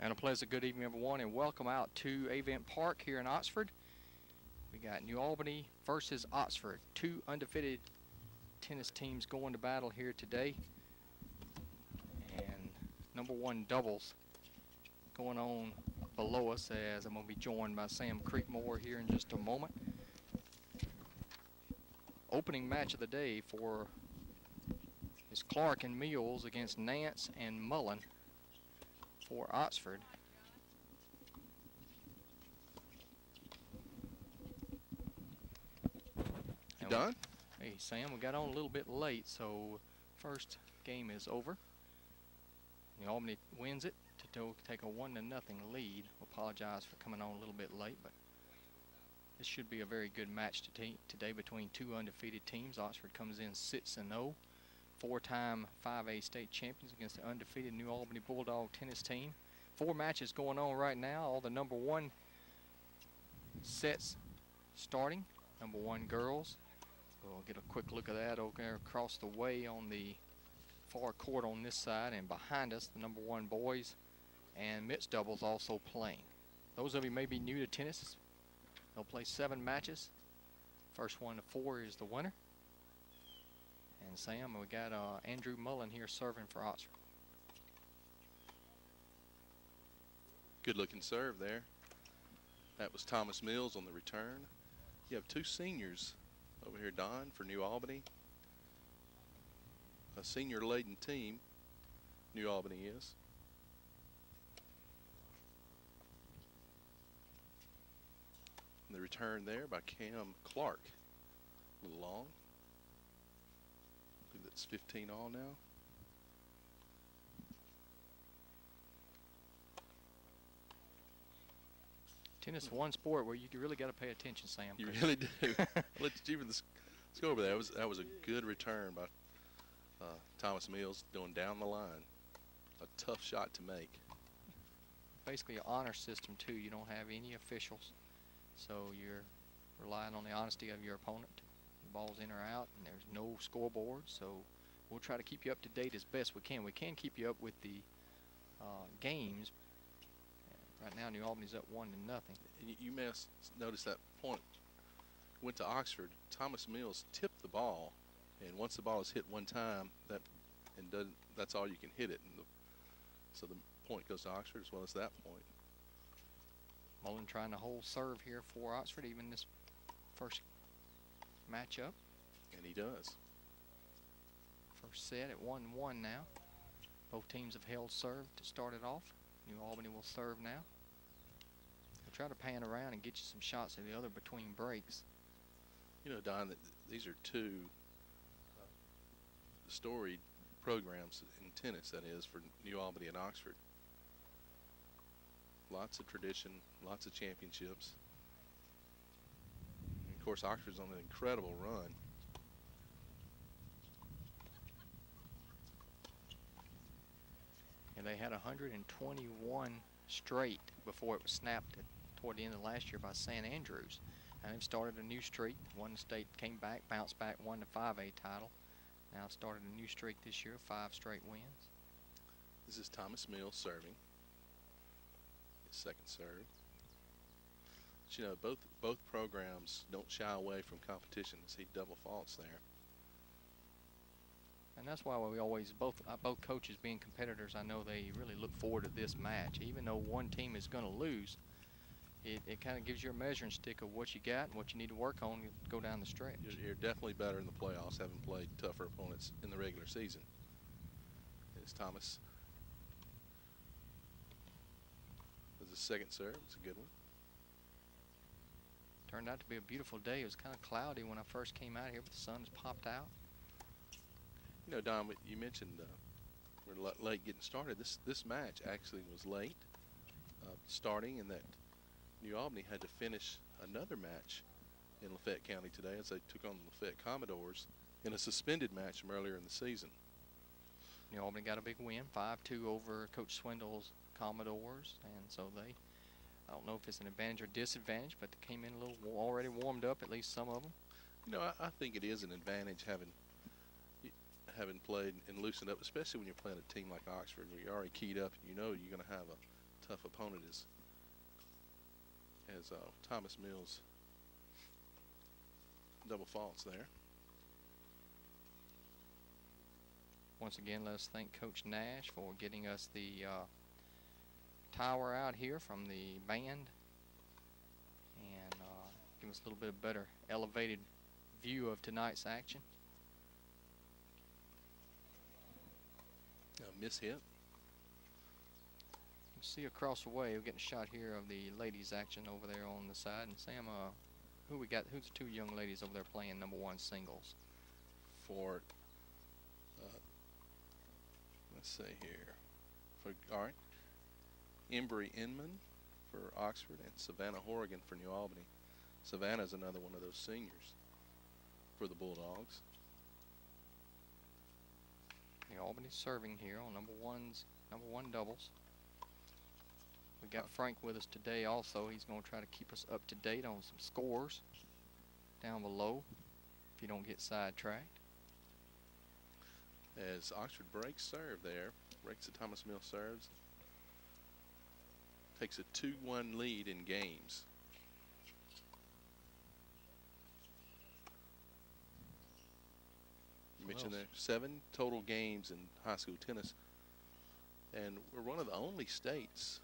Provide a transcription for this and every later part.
And a pleasant good evening, everyone, and welcome out to Avent Park here in Oxford. We got New Albany versus Oxford, two undefeated tennis teams going to battle here today. And #1 doubles going on below us, as I'm going to be joined by Sam Creekmore here in just a moment. Opening match of the day for is Clark and Mills against Nance and Mullen for Oxford. You done? Hey Sam, we got on a little bit late, so first game is over. New Albany wins it to take a 1-0 lead. Apologize for coming on a little bit late, but this should be a very good match today between two undefeated teams. Oxford comes in 6-0. Four-time 5A state champions against the undefeated New Albany Bulldog tennis team. 4 matches going on right now. All the #1 sets starting. #1 girls. We'll get a quick look at that over there across the way on the far court on this side, and behind us the #1 boys and mixed doubles also playing. Those of you may be new to tennis, they'll play 7 matches. First 1 to 4 is the winner. And Sam, we got Andrew Mullen here serving for Oxford. Good looking serve there. That was Thomas Mills on the return. You have 2 seniors over here, Don, for New Albany. A senior laden team, New Albany is. And the return there by Cam Clark. A little long. I believe that's 15 all now. Tennis is one sport where you really got to pay attention, Sam. You really do. Let's go over there. That was a good return by Thomas Mills, going down the line. A tough shot to make. Basically an honor system too. You don't have any officials, so you're relying on the honesty of your opponent. The ball's in or out, and there's no scoreboard, so we'll try to keep you up to date as best we can. We can keep you up with the games. Right now, New Albany's up 1-0. You may have noticed that point. Went to Oxford. Thomas Mills tipped the ball, and once the ball is hit one time, that's all you can hit it. And so the point goes to Oxford as well as that point. Mullen trying to hold serve here for Oxford, even this first matchup. And he does. First set at 1-1 now. Both teams have held serve to start it off. New Albany will serve now. We'll try to pan around and get you some shots of the other between breaks. You know, Don, that these are 2 storied programs in tennis, that is, for New Albany and Oxford. Lots of tradition, lots of championships. And of course, Oxford's on an incredible run. And they had 121 straight before it was snapped toward the end of last year by St. Andrews. And they've started a new streak. One state came back, bounced back, won the 5A title. Now started a new streak this year, 5 straight wins. This is Thomas Mills serving. His second serve. But, you know, both programs don't shy away from competition. See double faults there. And that's why we always, both coaches being competitors, I know they really look forward to this match. Even though one team is going to lose, it kind of gives you a measuring stick of what you got and what you need to work on to go down the stretch. You're definitely better in the playoffs, having played tougher opponents in the regular season. It's Thomas. There's a second serve. It's a good one. Turned out to be a beautiful day. It was kind of cloudy when I first came out here, but the sun's popped out. You know, Don, you mentioned we're late getting started. This match actually was late starting, and that New Albany had to finish another match in Lafayette County today as they took on the Lafayette Commodores in a suspended match from earlier in the season. New Albany got a big win, 5-2 over Coach Swindle's Commodores, and so they, I don't know if it's an advantage or disadvantage, but they came in a little already warmed up, at least some of them. You know, I think it is an advantage having played and loosened up, especially when you're playing a team like Oxford, where you're already keyed up and you know you're going to have a tough opponent as Thomas Mills double faults there. Once again, let's thank Coach Nash for getting us the tower out here from the band and give us a little bit better elevated view of tonight's action. Miss hit. You see across the way, we're getting a shot here of the ladies' action over there on the side. And Sam, who we got? Who's the two young ladies over there playing number one singles? For let's see here. All right, Embry Inman for Oxford and Savannah Horrigan for New Albany. Savannah's another one of those seniors for the Bulldogs. The Albany's serving here on number one doubles. We got Frank with us today also. He's going to try to keep us up to date on some scores down below if you don't get sidetracked. As Oxford breaks serve there, breaks the Thomas Mills serves, takes a 2-1 lead in games. You mentioned there 7 total games in high school tennis, and we're one of the only states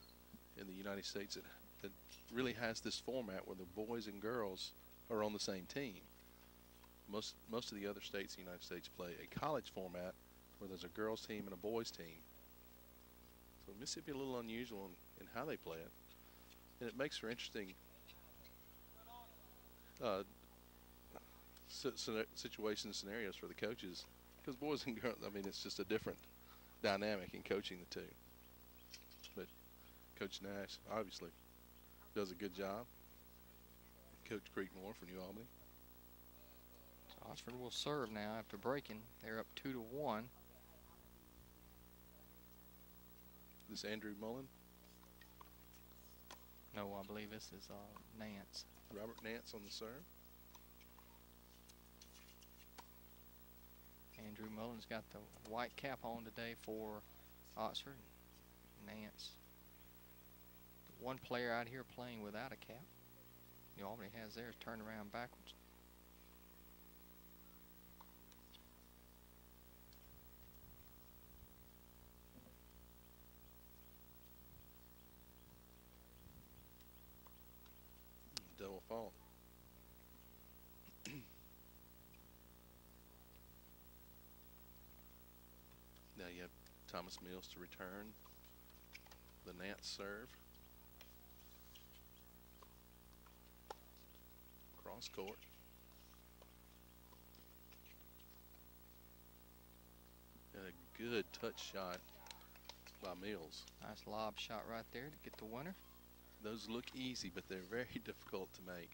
in the United States that really has this format where the boys and girls are on the same team. Most of the other states in the United States play a college format where there's a girls team and a boys team. So Mississippi a little unusual in how they play it, and it makes for interesting situations, scenarios for the coaches, because boys and girls, I mean, it's just a different dynamic in coaching the two. But Coach Nash obviously does a good job. Coach Creekmore for New Albany. So Oxford will serve now after breaking. They're up 2-1. This Andrew Mullen? No, I believe this is Nance. Robert Nance on the serve. Andrew Mullen's got the white cap on today for Oxford. Nance, the one player out here playing without a cap. New Albany has theirs turned around backwards. Double fault. Now you have Thomas Mills to return the Nance serve. Cross court. And a good touch shot by Mills. Nice lob shot right there to get the winner. Those look easy, but they're very difficult to make.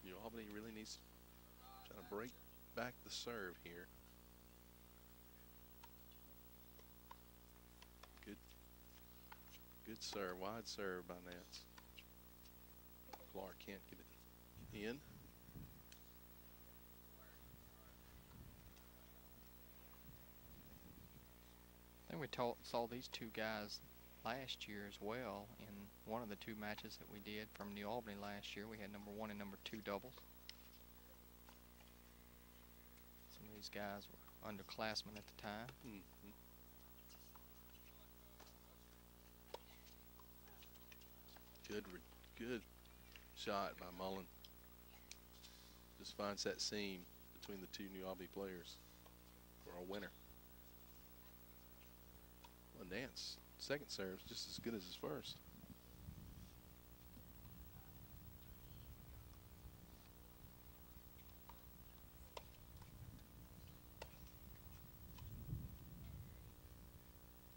New Albany really needs to try to break back the serve here. Good serve, wide serve by Nance. Clark can't get it in. I think we saw these two guys last year as well in one of the two matches that we did from New Albany last year. We had number 1 and number 2 doubles. Some of these guys were underclassmen at the time. Good shot by Mullen. Just finds that seam between the two New Albany players for a winner. Well, Nance, second serve is just as good as his first.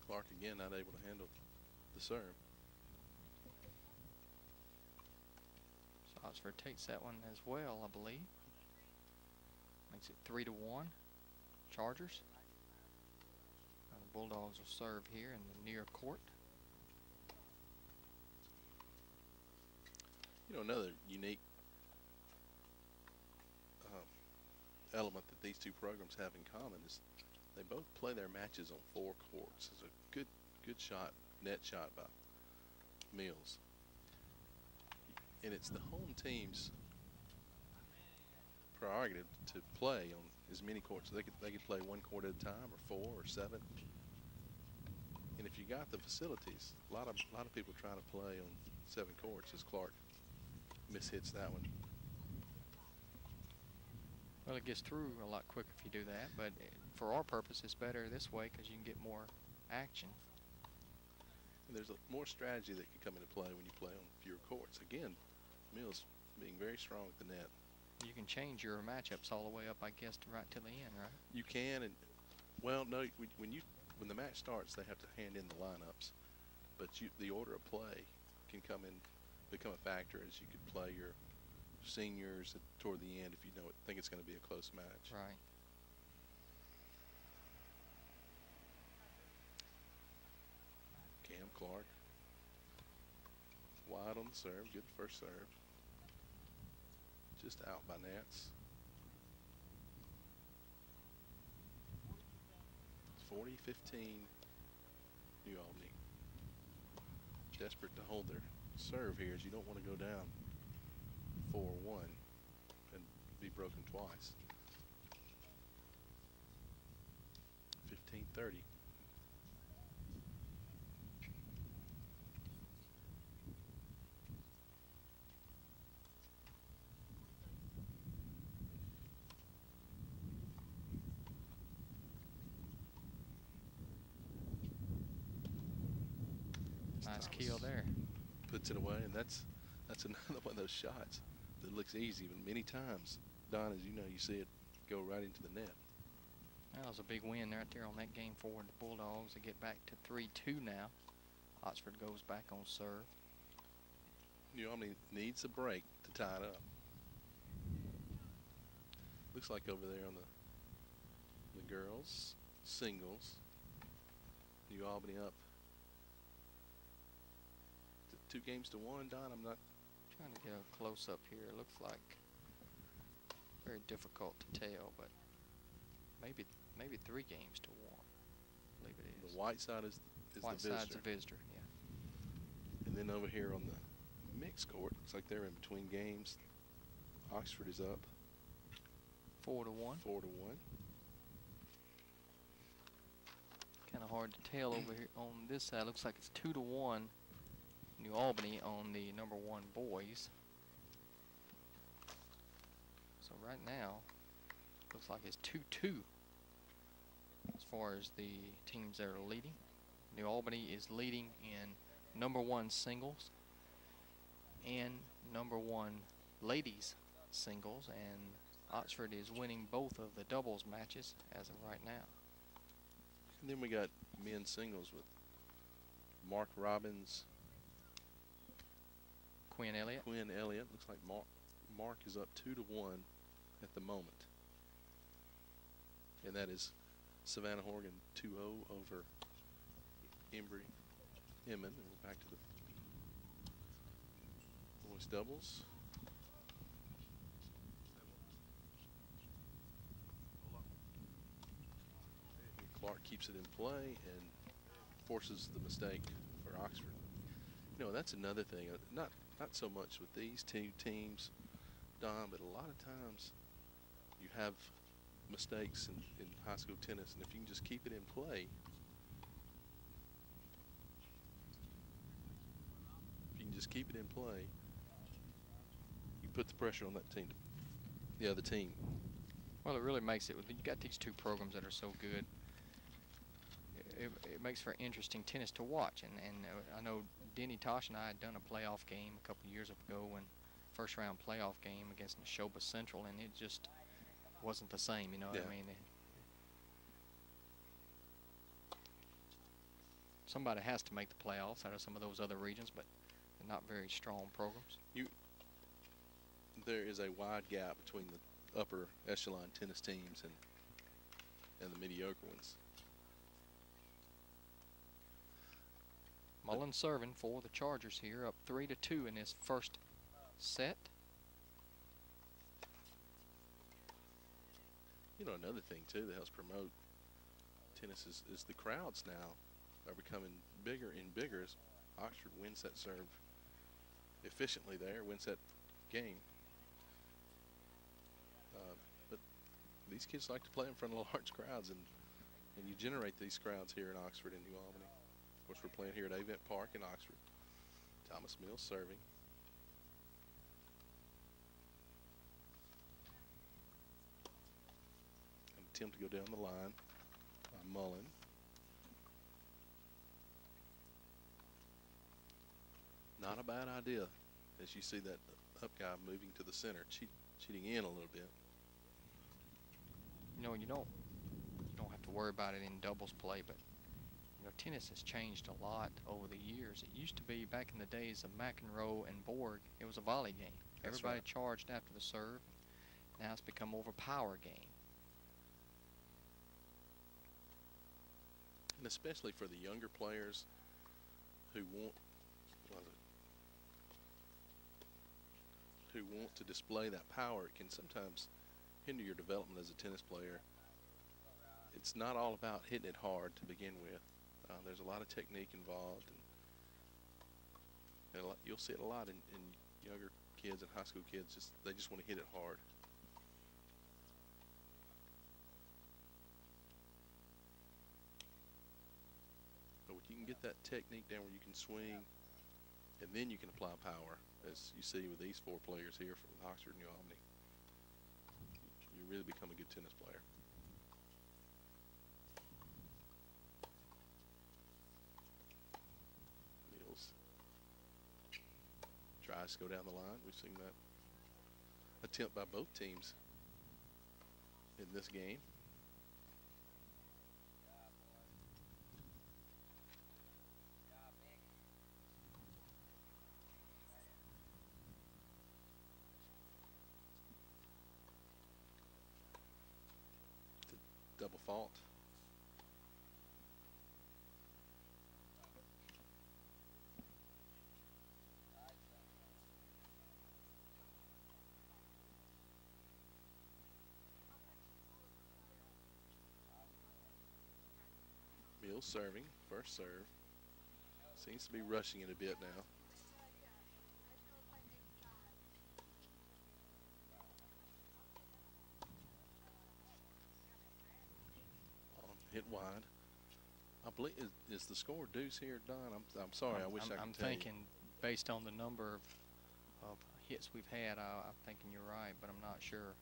Clark again not able to handle the serve. So Oxford takes that one as well, I believe. Makes it 3-1. Chargers. The Bulldogs will serve here in the near court. You know, another unique element that these two programs have in common is they both play their matches on 4 courts. It's a good shot, net shot by Mills. And it's the home team's prerogative to play on as many courts. They could play 1 court at a time, or 4 or 7. And if you got the facilities, a lot of people trying to play on 7 courts as Clark mishits that one. Well, it gets through a lot quicker if you do that, but for our purpose, it's better this way because you can get more action. And there's more strategy that can come into play when you play on fewer courts. Again, Mills being very strong at the net. You can change your matchups all the way up, I guess, to right to the end, right? You can, and well, no, when the match starts, they have to hand in the lineups, but the order of play can become a factor as you could play your seniors toward the end if you think it's going to be a close match. Right. Cam Clark, wide on the serve, good first serve. Just out by Nats. 40-15 New Albany. Desperate to hold their serve here, as you don't want to go down 4-1 and be broken twice. 15-30. Nice keel there. Puts it away, and that's another one of those shots that looks easy, but many times, Don, as you know, you see it go right into the net. That was a big win right there on that game for the Bulldogs. They get back to 3-2 now. Oxford goes back on serve. New Albany needs a break to tie it up. Looks like over there on the girls singles, New Albany up 2 games to 1. Don, I'm not trying to get a close up here. It looks like very difficult to tell, but maybe 3 games to 1. I believe it is. The white side is white the visitor. side's a visitor, yeah. And then over here on the mixed court, looks like they're in between games. Oxford is up 4-1. 4-1. Kind of hard to tell over here on this side. Looks like it's 2-1 New Albany on the number 1 boys. So right now, looks like it's 2-2 as far as the teams that are leading. New Albany is leading in number 1 singles and number 1 ladies singles, and Oxford is winning both of the doubles matches as of right now. And then we got men's singles with Mark Robbins, Quinn Elliott. Looks like Mark is up 2-1 at the moment. And that is Savannah Horgan 2-0 over Embry Inman. And we're back to the boys doubles. And Clark keeps it in play and forces the mistake for Oxford. You know, that's another thing. Not so much with these 2 teams, Don, but a lot of times you have mistakes in high school tennis, and if you can just keep it in play, you put the pressure on that team, the other team. Well, it really makes it. You got these 2 programs that are so good. It makes for interesting tennis to watch, and I know Denny Tosh and I had done a playoff game a couple years ago, and first round playoff game against Neshoba Central, and it just wasn't the same, you know what I mean? Somebody has to make the playoffs out of some of those other regions, but they're not very strong programs. There is a wide gap between the upper echelon tennis teams and the mediocre ones. Mullen serving for the Chargers here, up 3-2 in his first set. You know, another thing too that helps promote tennis is the crowds now are becoming bigger and bigger as Oxford wins that serve efficiently there, wins that game. But these kids like to play in front of large crowds, and you generate these crowds here in Oxford and New Albany. Of course, we're playing here at Avent Park in Oxford. Thomas Mills serving. An attempt to go down the line by Mullen. Not a bad idea as you see that up guy moving to the center, cheating in a little bit. You know, you don't have to worry about it in doubles play, but you know, tennis has changed a lot over the years. It used to be back in the days of McEnroe and Borg, it was a volley game. That's Everybody right. charged after the serve. Now it's become more of a power game. And especially for the younger players who want to display that power, it can sometimes hinder your development as a tennis player. It's not all about hitting it hard to begin with. There's a lot of technique involved, and you'll see it a lot in younger kids and high school kids. They just want to hit it hard. But when you can get that technique down where you can swing, and then you can apply power, as you see with these four players here from Oxford and New Albany, you really become a good tennis player. Mills tries to go down the line. We've seen that attempt by both teams in this game. Double fault. Mills serving, first serve. Seems to be rushing it a bit now. Hit wide. I believe is the score deuce here, Don? I'm sorry. I wish I could I'm tell thinking based on the number of hits we've had, I'm thinking you're right, but I'm not sure.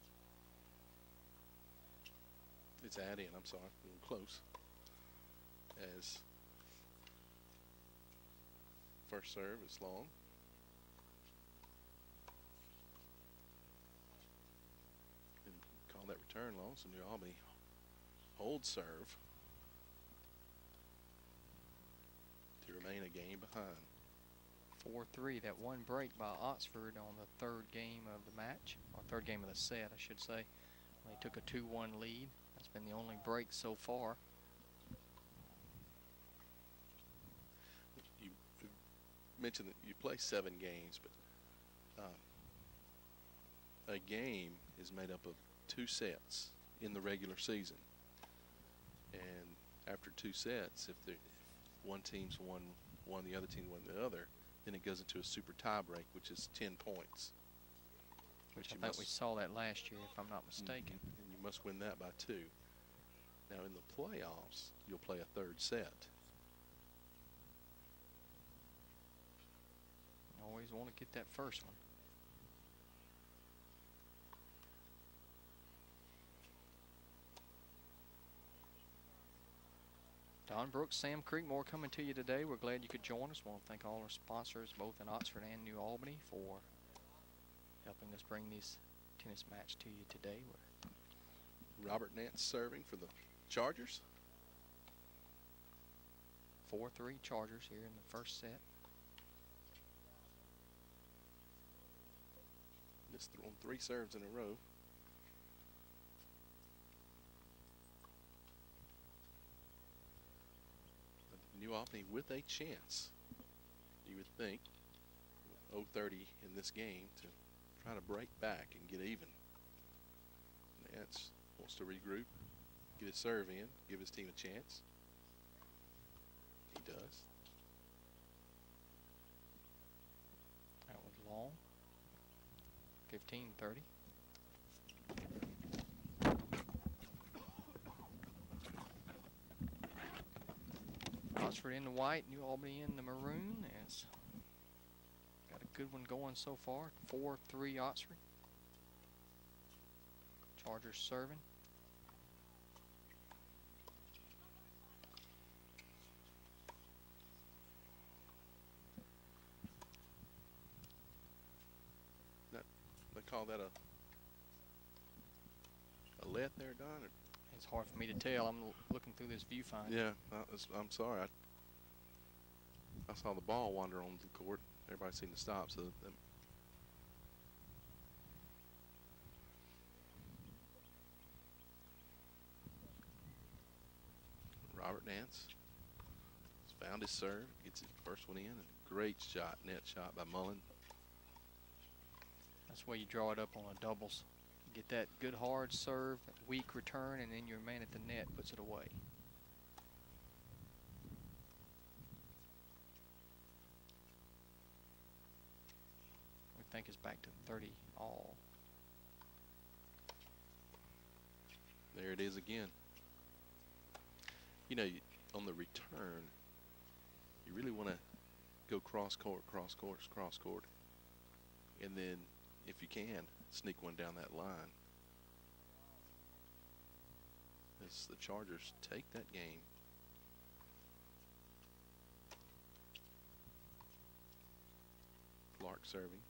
It's add in. I'm sorry, a little close. As first serve is long. And call that return long, so New Albany holds serve to remain a game behind. 4-3. That one break by Oxford on the third game of the match, or third game of the set, I should say. They took a 2-1 lead. That's been the only break so far. You mentioned that you play 7 games, but a game is made up of 2 sets in the regular season. And after 2 sets, if one team's won one, the other team won the other, then it goes into a super tie break, which is 10 points. Which I think we saw that last year, if I'm not mistaken. And you must win that by 2. Now in the playoffs, you'll play a third set. Always want to get that first one. Don Brooks, Sam Creekmore coming to you today. We're glad you could join us. Want to thank all our sponsors, both in Oxford and New Albany, for helping us bring this tennis match to you today. Robert Nance serving for the Chargers. 4-3 Chargers here in the first set. Just thrown 3 serves in a row. New Albany with a chance, you would think, 0-30 in this game, to try to break back and get even. Nance wants to regroup, get his serve in, give his team a chance. He does. That was long. 15-30. Oxford in the white, New Albany in the maroon. Has got a good one going so far. 4-3 Oxford. Chargers serving. They call that a let there, Don? Or? It's hard for me to tell. I'm looking through this viewfinder. Yeah, I'm sorry. I saw the ball wander on the court. Everybody seemed to stop. So Robert Nance has found his serve, gets his first one in, and great shot, net shot by Mullen. That's where you draw it up on a doubles. You get that good hard serve, weak return, and then your man at the net puts it away. We think it's back to 30 all. There it is again. You know, on the return, you really want to go cross court, and then if you can, sneak one down that line. As the Chargers take that game. Clark serving,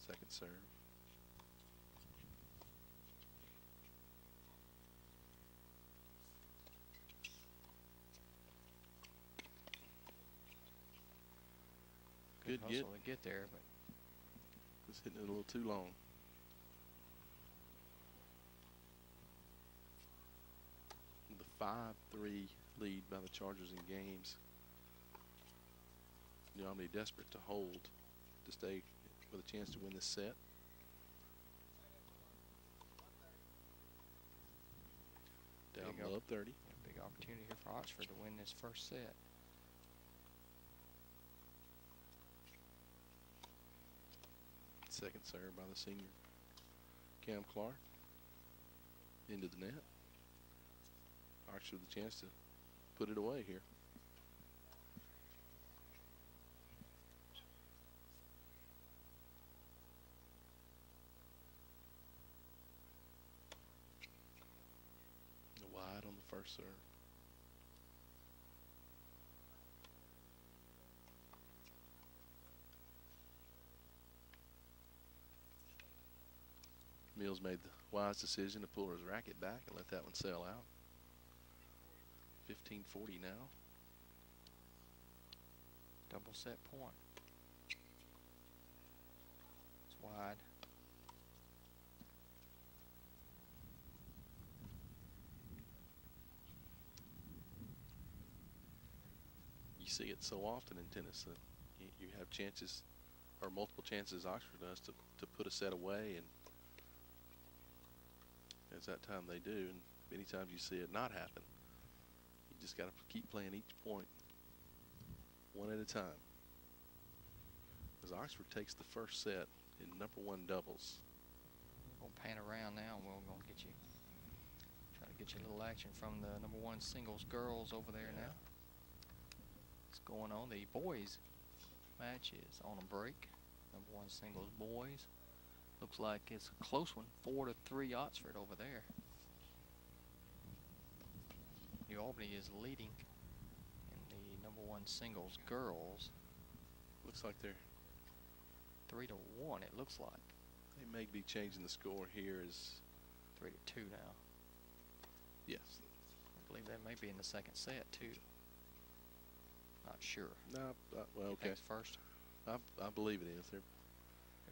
second serve. Good Good hustle to get there, but just hitting it a little too long. The 5-3 lead by the Chargers in games. New Albany desperate to hold, to stay with a chance to win this set. Down below 30. A big opportunity here for Oxford to win this first set. Second serve by the senior Cam Clark. Into the net. Oxford with a chance to put it away here. Wide on the first serve. Mills made the wise decision to pull his racket back and let that one sail out. 15-40 now. Double set point. It's wide. You see it so often in tennis that you have chances, or multiple chances Oxford does, to put a set away, and as that time they do, and many times you see it not happen. You just got to keep playing each point one at a time. As Oxford takes the first set in #1 doubles. We're going to pan around now, and we're going to get you, try to get you a little action from the #1 singles girls over there now. What's going on? The boys match is on a break. #1 singles boys. Looks like it's a close one. 4-3 Oxford over there. New Albany is leading in the #1 singles girls. Looks like they're 3-1. It looks like. They may be changing the score here as 3-2 now. yes. I believe that may be in the second set too. Not sure. No, well, okay. Thanks first. I believe it is. They're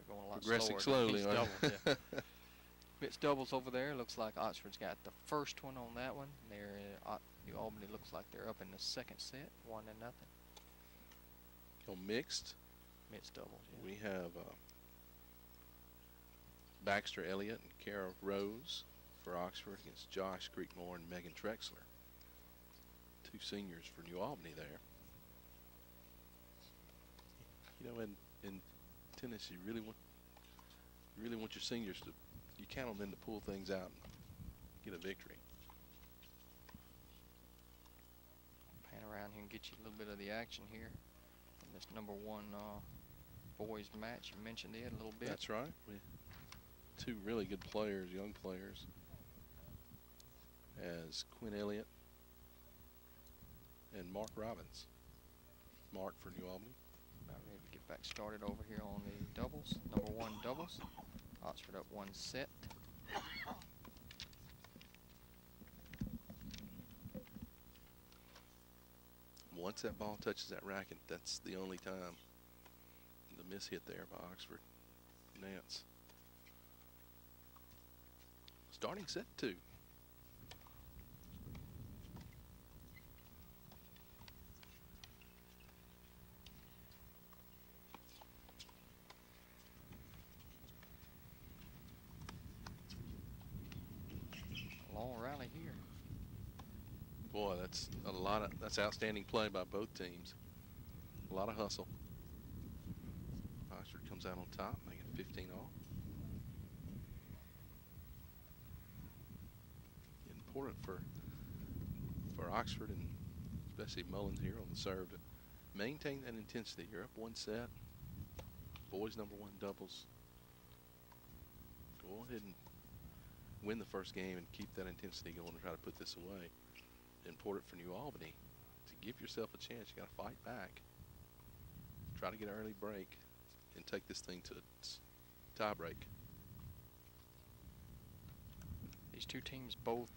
going a lot progressing slower than slowly. mixed doubles, yeah. Mixed doubles over there. Looks like Oxford's got the first one on that one. New Albany looks like they're up in the second set, 1-0. On mixed doubles. Yeah. we have Baxter Elliott and Kara Rose for Oxford against Josh Creekmore and Megan Trexler. 2 seniors for New Albany there. You know, in tennis, you really want your seniors to, you count on them to pull things out and get a victory. Pan around here and get you a little bit of the action here in this number 1 boys match. You mentioned it a little bit. That's right. 2 really good players, young players, as Quinn Elliott and Mark Robbins. Mark for New Albany. About ready to get back started over here on the doubles. Number 1 doubles. Oxford up 1 set. Once that ball touches that racket, that's the only time. The miss hit there by Oxford. Nance. Starting set 2. Long rally here. Boy, that's outstanding play by both teams. A lot of hustle. Oxford comes out on top, making 15 all. Important for Oxford, and especially Mullins here on the serve, to maintain that intensity. You're up 1 set. Boys number 1 doubles. Go ahead and win the first game and keep that intensity going and try to put this away. Important for New Albany to give yourself a chance. You got to fight back. Try to get an early break and take this thing to its tie break. These 2 teams both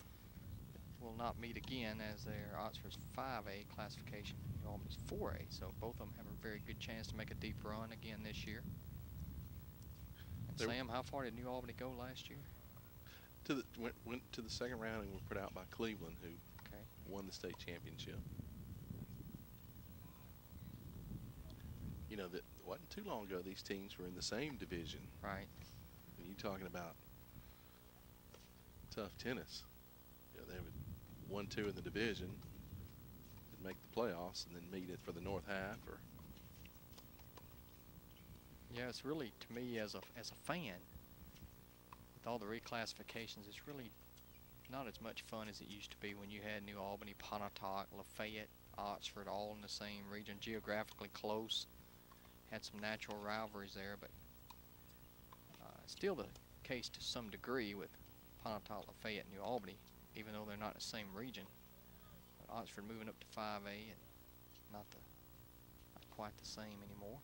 will not meet again, as they're Oxford's 5A classification, New Albany's 4A. So both of them have a very good chance to make a deep run again this year. And Sam, how far did New Albany go last year? Went to the second round and were put out by Cleveland, who won the state championship. You know, that wasn't too long ago these teams were in the same division. Right. And you talking about tough tennis. You know, they would 1-2 in the division and make the playoffs and then meet it for the north half. Or yeah, it's really, to me as a fan, with all the reclassifications, it's really not as much fun as it used to be when you had New Albany, Pontotoc, Lafayette, Oxford all in the same region, geographically close. Had some natural rivalries there, but still the case to some degree with Pontotoc, Lafayette, and New Albany, even though they're not in the same region. But Oxford moving up to 5A and not quite the same anymore.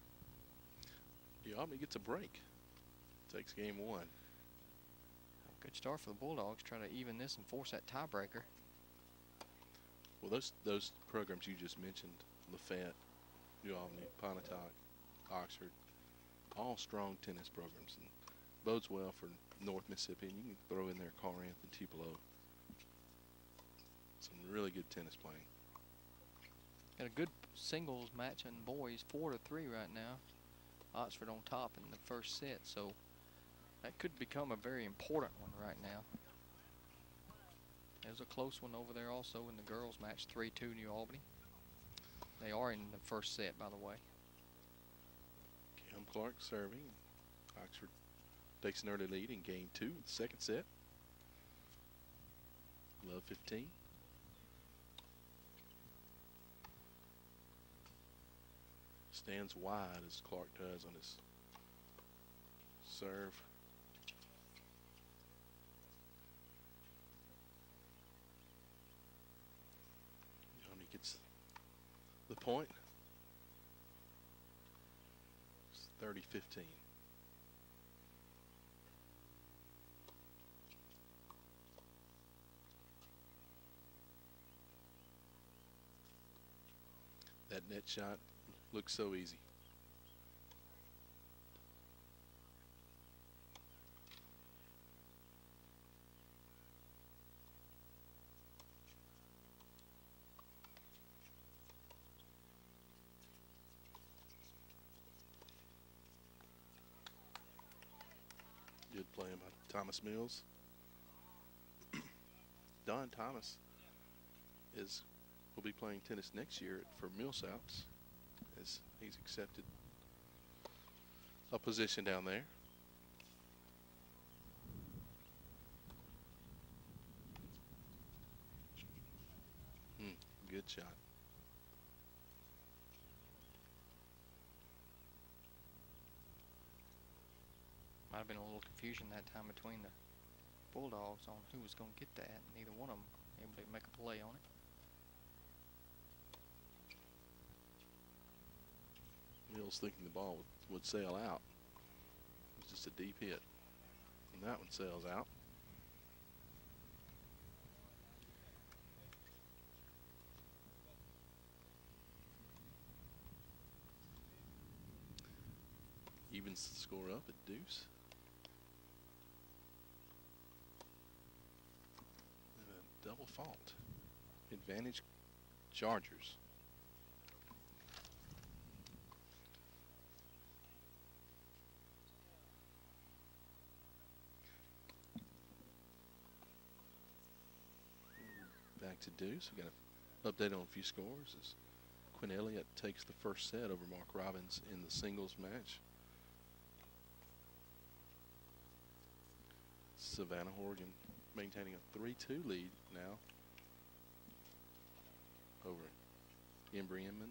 New Albany gets a break. Takes game 1. Good start for the Bulldogs. Try to even this and force that tiebreaker. Well, those programs you just mentioned, Lafayette, New Albany, Pontotoc, Oxford, all strong tennis programs, and bodes well for North Mississippi. And you can throw in there Corinth and Tupelo. Some really good tennis playing. Got a good singles match in boys, 4-3 right now. Oxford on top in the first set, so that could become a very important one right now. There's a close one over there also in the girls match, 3-2 New Albany. They are in the first set, by the way. Cam Clark serving. Oxford takes an early lead in game 2 of the second set. Love 15. Stands wide as Clark does on his serve. He gets the point. It's 30-15. That net shot looks so easy. Good play by Thomas Mills. Don Thomas will be playing tennis next year for Millsaps, as he's accepted a position down there. Good shot. Might have been a little confusion that time between the Bulldogs on who was going to get that. Neither one of them able to make a play on it. Mills thinking the ball would sail out. It was just a deep hit. And that one sails out. Evens the score up at deuce. And a double fault. Advantage Chargers. Back to deuce. We got an update on a few scores as Quinn Elliott takes the first set over Mark Robbins in the singles match. Savannah Horgan maintaining a 3-2 lead now over Embry Inman.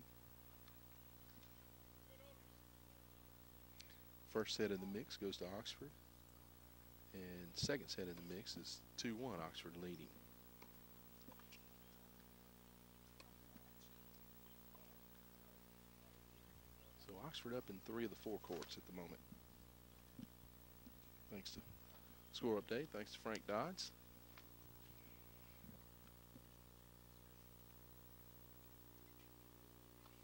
First set in the mix goes to Oxford, and second set in the mix is 2-1, Oxford leading. So Oxford up in 3 of the 4 courts at the moment. Thanks to score update, thanks to Frank Dodds.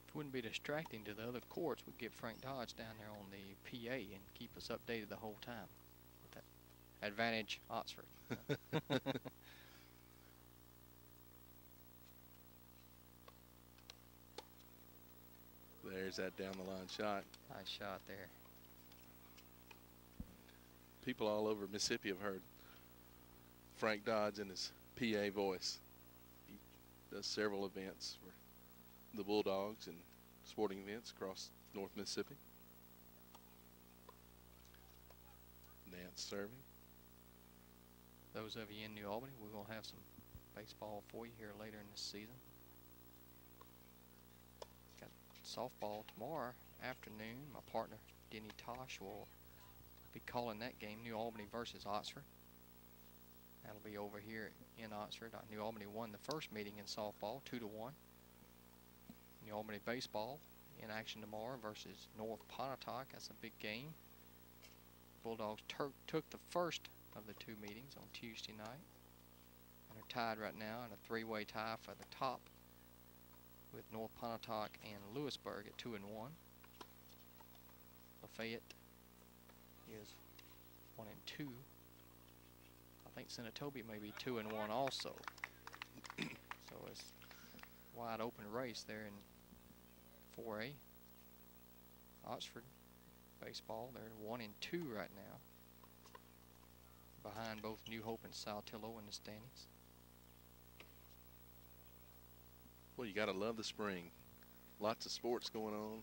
If it wouldn't be distracting to the other courts, we'd get Frank Dodge down there on the PA and keep us updated the whole time. With that advantage Oxford. There's that down the line shot. Nice shot there. People all over Mississippi have heard Frank Dodge in his PA voice. He does several events for the Bulldogs and sporting events across North Mississippi. Nance serving. Those of you in New Albany, we're going to have some baseball for you here later in this season. Got softball tomorrow afternoon. My partner, Denny Tosh, will be calling that game, New Albany versus Oxford. That'll be over here in Oxford. New Albany won the first meeting in softball, 2-1. New Albany baseball in action tomorrow versus North Pontotoc. That's a big game. Bulldogs took the first of the 2 meetings on Tuesday night, and are tied right now in a 3-way tie for the top with North Pontotoc and Lewisburg at 2-1. Lafayette is 1-2. I think Senatobia may be 2-1 also. So it's a wide open race there in 4A. Oxford baseball, they're 1-2 right now, behind both New Hope and Saltillo in the standings. Well, you got to love the spring. Lots of sports going on.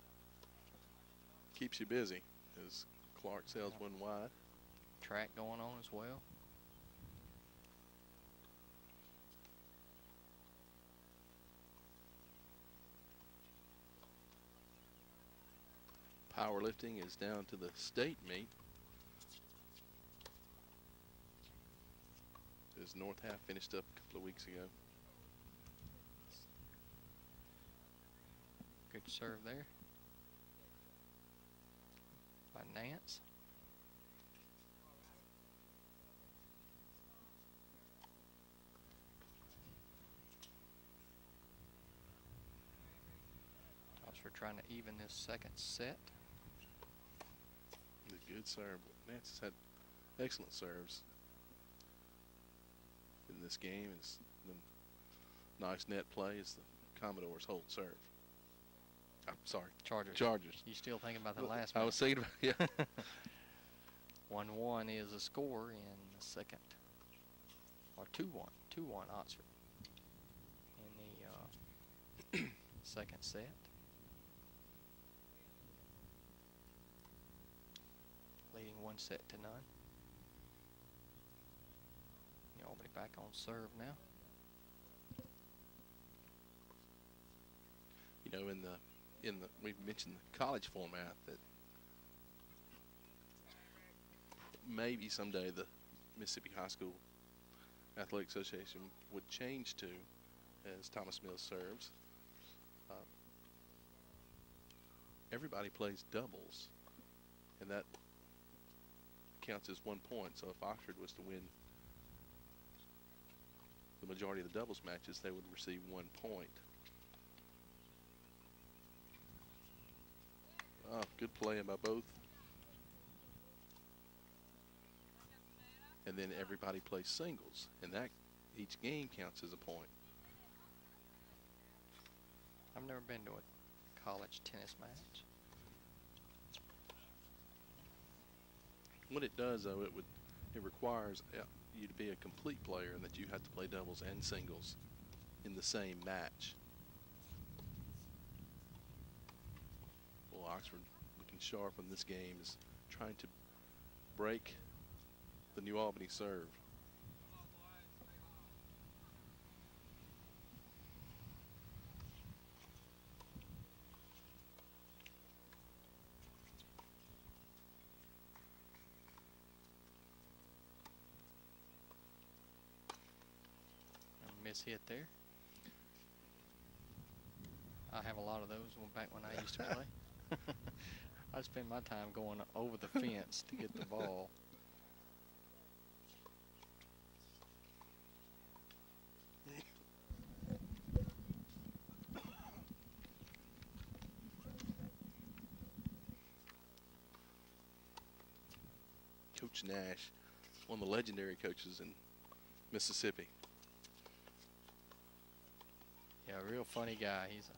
Keeps you busy as Clark sails one wide. Track going on as well. Powerlifting is down to the state meet. As North Half finished up a couple of weeks ago. Good serve there by Nance. We're trying to even this second set. A good serve. Nance has had excellent serves in this game. It's the nice net play is the Commodores' hold serve. I'm sorry. Chargers. Chargers. You still thinking about the last I match? was thinking about, yeah. 1-1 is the score in the second. Or 2-1. 2-1 Oxford in the second set. Leading 1-0. Albany back on serve now. You know, we've mentioned the college format that maybe someday the Mississippi High School Athletic Association would change to, as Thomas Mills serves. Everybody plays doubles, and that counts as 1 point. So if Oxford was to win the majority of the doubles matches, they would receive 1 point. Oh, good play by both. And then everybody plays singles, and that each game counts as a point. I've never been to a college tennis match. What it does, though, it requires you to be a complete player, and that you have to play doubles and singles in the same match. Well, Oxford looking sharp in this game, is trying to break the New Albany serve. Hit there. I have a lot of those back when I used to play. I spend my time going over the fence to get the ball. Coach Nash, one of the legendary coaches in Mississippi. Yeah, a real funny guy. He's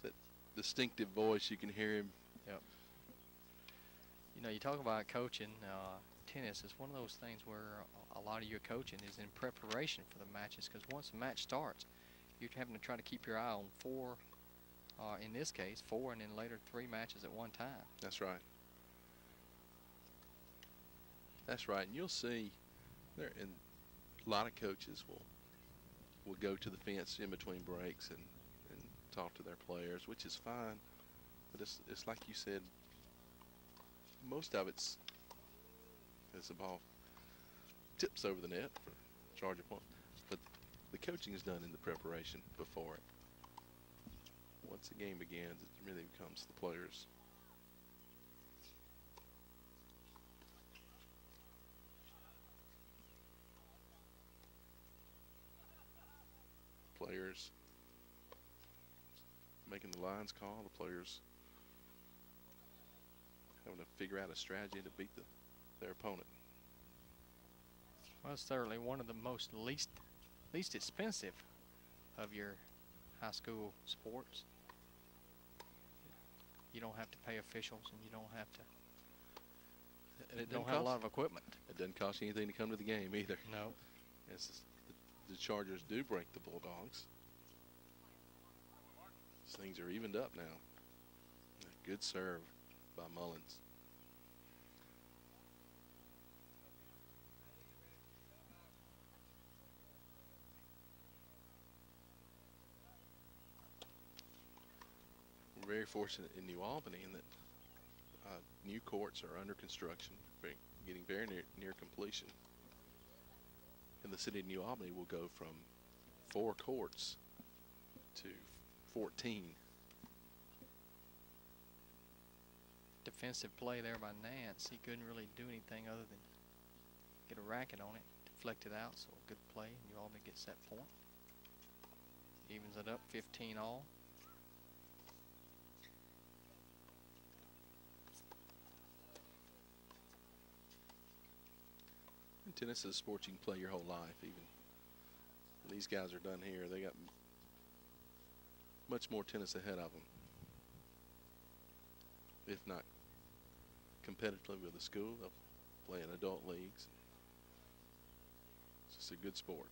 that distinctive voice. You can hear him. Yep. You know, you talk about coaching. Tennis is one of those things where a lot of your coaching is in preparation for the matches, because once the match starts, you're having to try to keep your eye on 4, in this case, 4 and then later 3 matches at one time. That's right. That's right. And you'll see there, and a lot of coaches will go to the fence in between breaks and talk to their players, which is fine. But it's like you said, most of it's as the ball tips over the net for charge of point. But the coaching is done in the preparation before it. Once the game begins, it really becomes the players. Players making the lines call, the players having to figure out a strategy to beat their opponent. Well, it's certainly one of the least expensive of your high school sports. You don't have to pay officials, and you don't have to. And it don't have a lot of equipment. It doesn't cost you anything to come to the game either. No. The Chargers do break the Bulldogs. Things are evened up now. A good serve by Mullins. We're very fortunate in New Albany in that new courts are under construction, getting very near completion. And the city of New Albany will go from 4 courts to 14. Defensive play there by Nance. He couldn't really do anything other than get a racket on it, deflect it out. So a good play. New Albany gets that point. Evens it up, 15 all. And tennis is a sport you can play your whole life. Even when these guys are done here, they got much more tennis ahead of them, if not competitively with the school. They'll play in adult leagues. It's It's a good sport.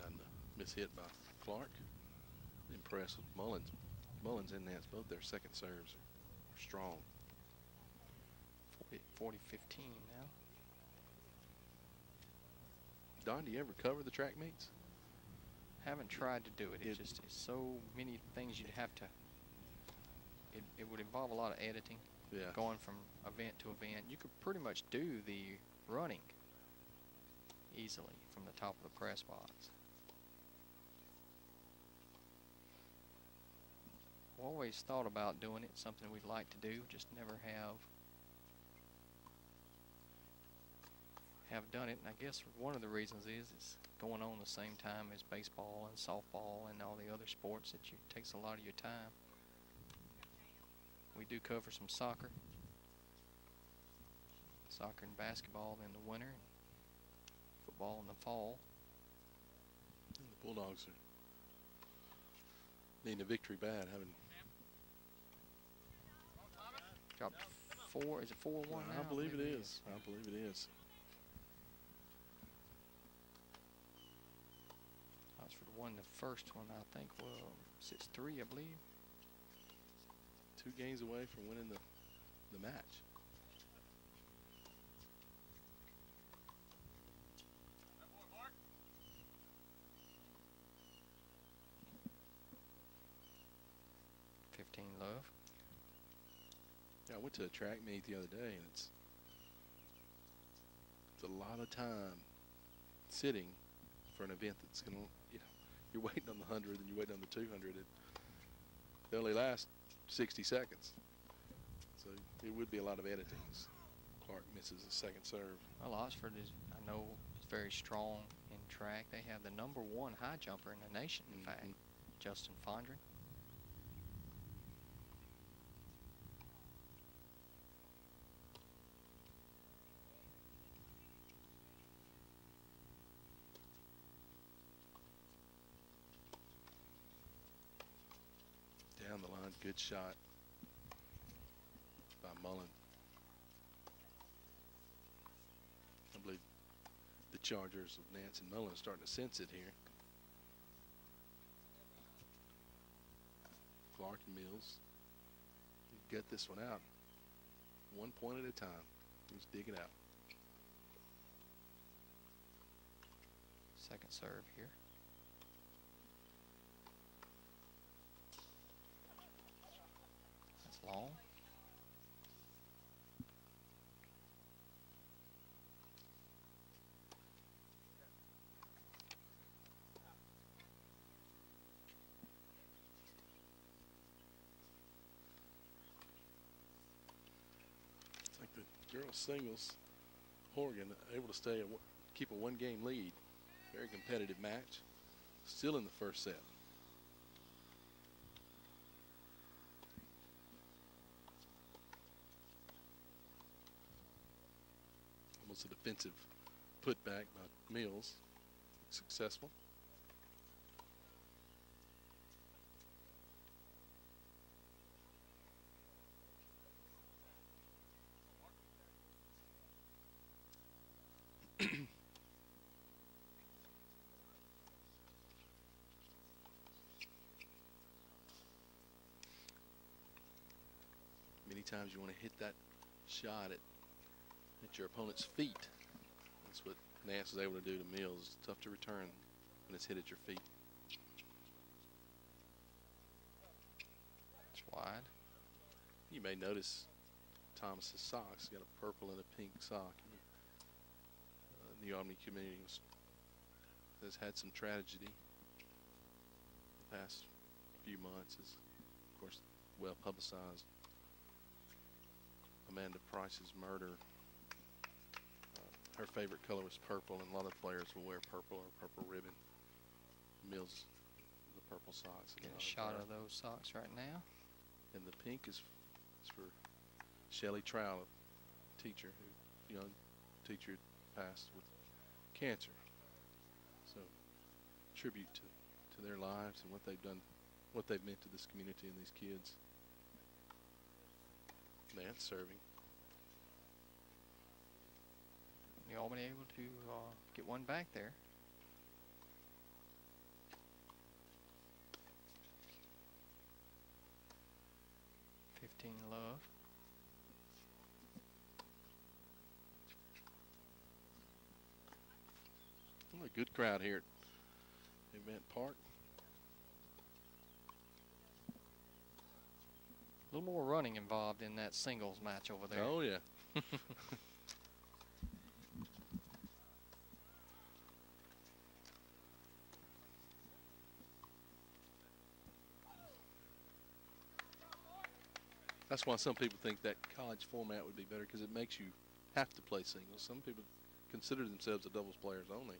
And miss hit by Clark. Impressed with Mullins. Mullins and Nance, both their second serves are strong. 40-15 now. Don, do you ever cover the track meets? Haven't tried to do it. It's just so many things you'd have to. It would involve a lot of editing. Yeah. Going from event to event. You could pretty much do the running easily from the top of the press box. Always thought about doing it, something we'd like to do, just never have done it. And I guess one of the reasons is it's going on the same time as baseball and softball and all the other sports that takes a lot of your time. We do cover some soccer and basketball in the winter, and football in the fall. And the Bulldogs are needing a victory bad, having dropped 4. Is it 4-1 now? I believe it is. I believe it is. Oxford won the first one, I think. Well, 6-3, I believe. 2 games away from winning the match. Love. Yeah, I went to a track meet the other day, and it's a lot of time sitting for an event that's going to, you're waiting on the 100 and you're waiting on the 200. They only last 60 seconds. So it would be a lot of editing as Clark misses a second serve. Well, Oxford is, I know, is very strong in track. They have the #1 high jumper in the nation, in fact, Justin Fondren. Down the line, good shot by Mullen. I believe the Chargers of Nance and Mullen are starting to sense it here. Clark and Mills get this one out 1 point at a time. He's digging out. Second serve here. That's long. It's like the girls singles. Horgan able to keep a 1-game lead. Very competitive match. Still in the first set. Almost a defensive putback by Mills. Successful. Many times you want to hit that shot at your opponent's feet. That's what Nance was able to do to Mills. It's tough to return when it's hit at your feet. It's wide. You may notice Thomas's socks. Got a purple and a pink sock. The Albany community has had some tragedy the past few months. Is of course well publicized. Amanda Price's murder. Her favorite color was purple, and a lot of players will wear purple or purple ribbon. Mills, the purple socks. Get a shot of those socks right now. And the pink is for Shelley Trout, a teacher, young teacher passed with cancer. So tribute to their lives and what they've done what they've meant to this community and these kids. Nance serving. New Albany able to get one back there. Love. Well, a good crowd here at Event Park. A little more running involved in that singles match over there. Oh, yeah. That's why some people think that college format would be better, because it makes you have to play singles. Some people consider themselves a doubles players only.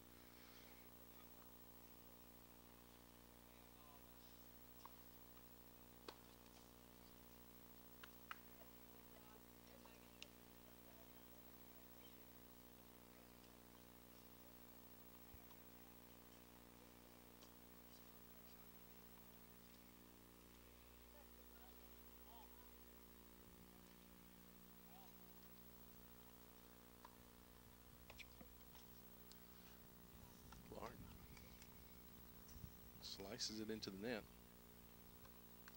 Slices it into the net.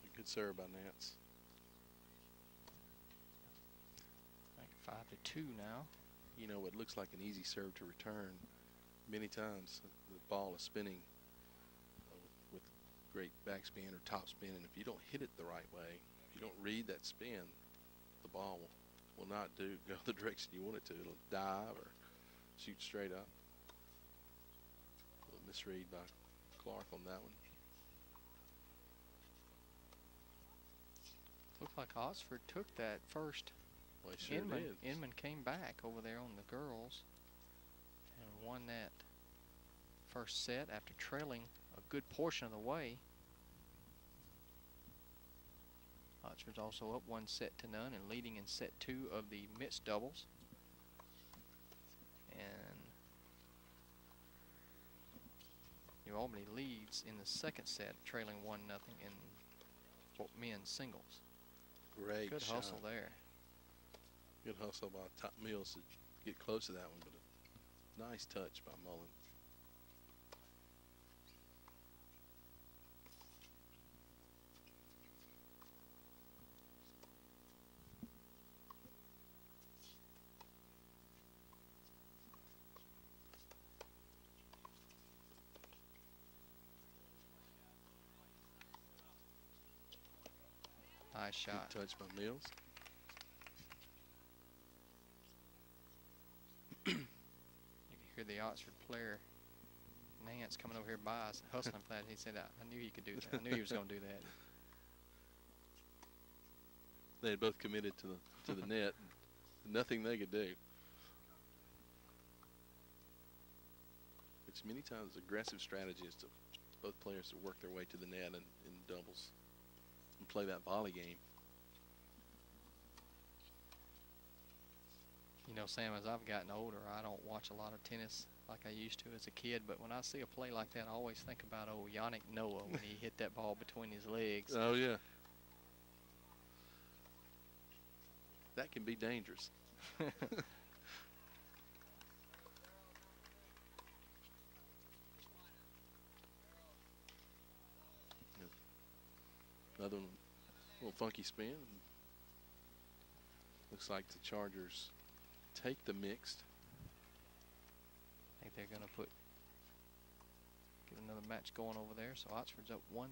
A good serve by Nance. Like 5-2 now. You know, what looks like an easy serve to return, many times the ball is spinning with great backspin or topspin, and if you don't hit it the right way, if you don't read that spin, the ball will not go the direction you want it to. It'll dive or shoot straight up. A little misread by Clark on that one. Looked like Oxford took that first. Well, he sure did. Inman came back over there on the girls and won that first set after trailing a good portion of the way. Oxford's also up 1-0 and leading in set 2 of the mixed doubles. And New Albany leads in the second set, trailing 1-0 in men's singles. Great Good shot. hustle there. Good hustle by Top Mills to get close to that one, but a nice touch by Mullen. Nice shot. Good touch by Mills. You can hear the Oxford player, Nance, coming over here by us, hustling for that. He said, I knew he could do that. I knew he was going to do that. They had both committed to the net. Nothing they could do. Which many times aggressive strategy is to both players to work their way to the net in doubles and play that volley game. You know, Sam, as I've gotten older, I don't watch a lot of tennis like I used to as a kid, but when I see a play like that, I always think about old Yannick Noah when he hit that ball between his legs. Oh, yeah. That can be dangerous. Another one, little funky spin. Looks like the Chargers take the mixed. I think they're going to get another match going over there. So Oxford's up 1-0.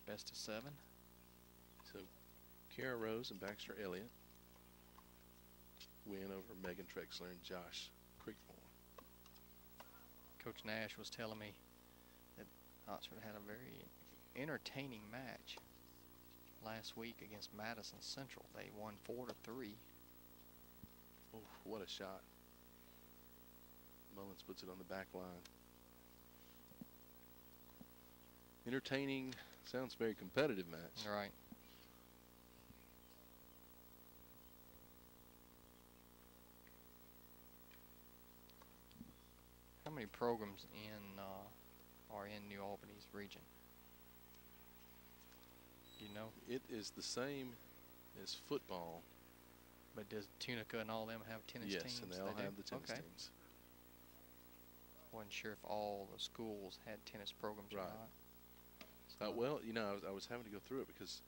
Best of 7. So Kara Rose and Baxter Elliott win over Megan Trexler and Josh Creekmore. Coach Nash was telling me that Oxford had a very entertaining match last week against Madison Central. They won 4-3. Oh, what a shot. Mullins puts it on the back line. Entertaining, sounds very competitive match. Right. How many programs in are in New Albany's region? You know? It is the same as football. But does Tunica and all them have tennis teams? Yes, and they all do? have the tennis Okay. teams. Wasn't sure if all the schools had tennis programs or Right. not. So, Well, you know, I was having to go through it because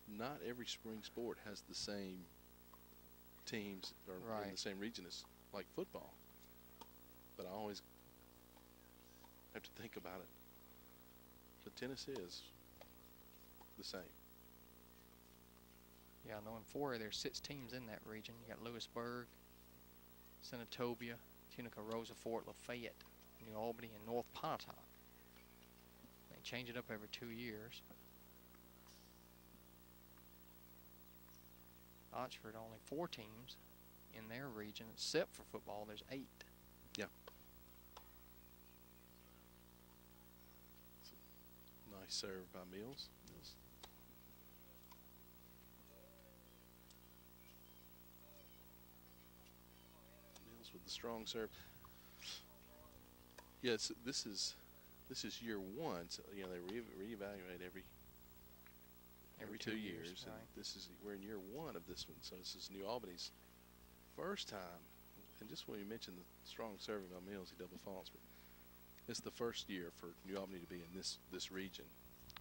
not every spring sport has the same teams or in Right. the same region as like football. But I always have to think about it. But tennis is the same. yeah, I know in 4A there's 6 teams in that region. You got Lewisburg, Senatobia, Tunica, Rosa Fort, Lafayette, New Albany, and North Pontotoc. They change it up every 2 years. Oxford, only 4 teams in their region, except for football. There's 8. Yeah. Nice serve by Mills. Mills with the strong serve. Yes, this is year 1. So you know they reevaluate every 2 years. Right. And we're in year 1 of this one, so this is New Albany's first time. And just when you mentioned the strong serving by Mills, he double faults, but it's the first year for New Albany to be in this region.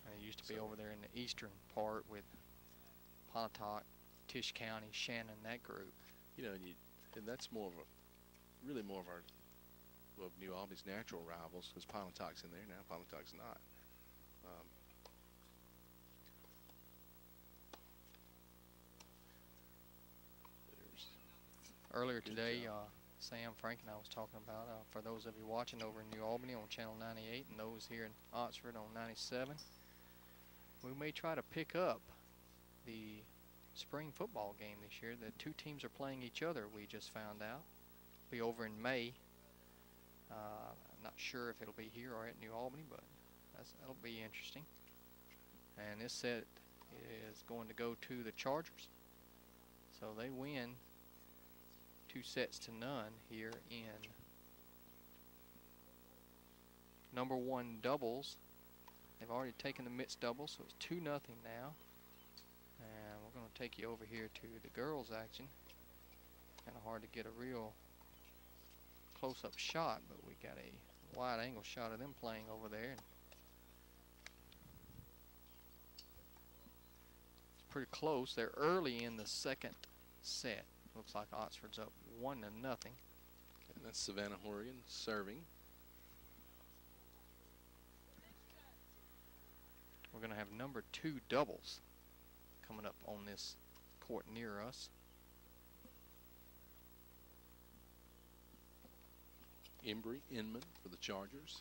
It used to be over there in the eastern part with Pontotoc, Tisch County, Shannon, that group. You know, and that's really more of our New Albany's natural rivals, because Pontotoc's in there now. Pontotoc's not. Earlier Good today, job. Sam, Frank, and I was talking about, for those of you watching over in New Albany on Channel 98 and those here in Oxford on 97, we may try to pick up the spring football game this year. The 2 teams are playing each other, we just found out. Be over in May. I'm not sure if it'll be here or at New Albany, but that'll be interesting. And this set is going to go to the Chargers. So they win 2 sets to none here in number 1 doubles. They've already taken the mixed doubles, so it's 2-0 now. And we're going to take you over here to the girls' action. Kind of hard to get a real close-up shot, but we got a wide-angle shot of them playing over there. And it's pretty close. They're early in the second set. Looks like Oxford's up 1-0. And that's Savannah Horgan serving. We're going to have number 2 doubles coming up on this court near us. Embry Inman for the Chargers.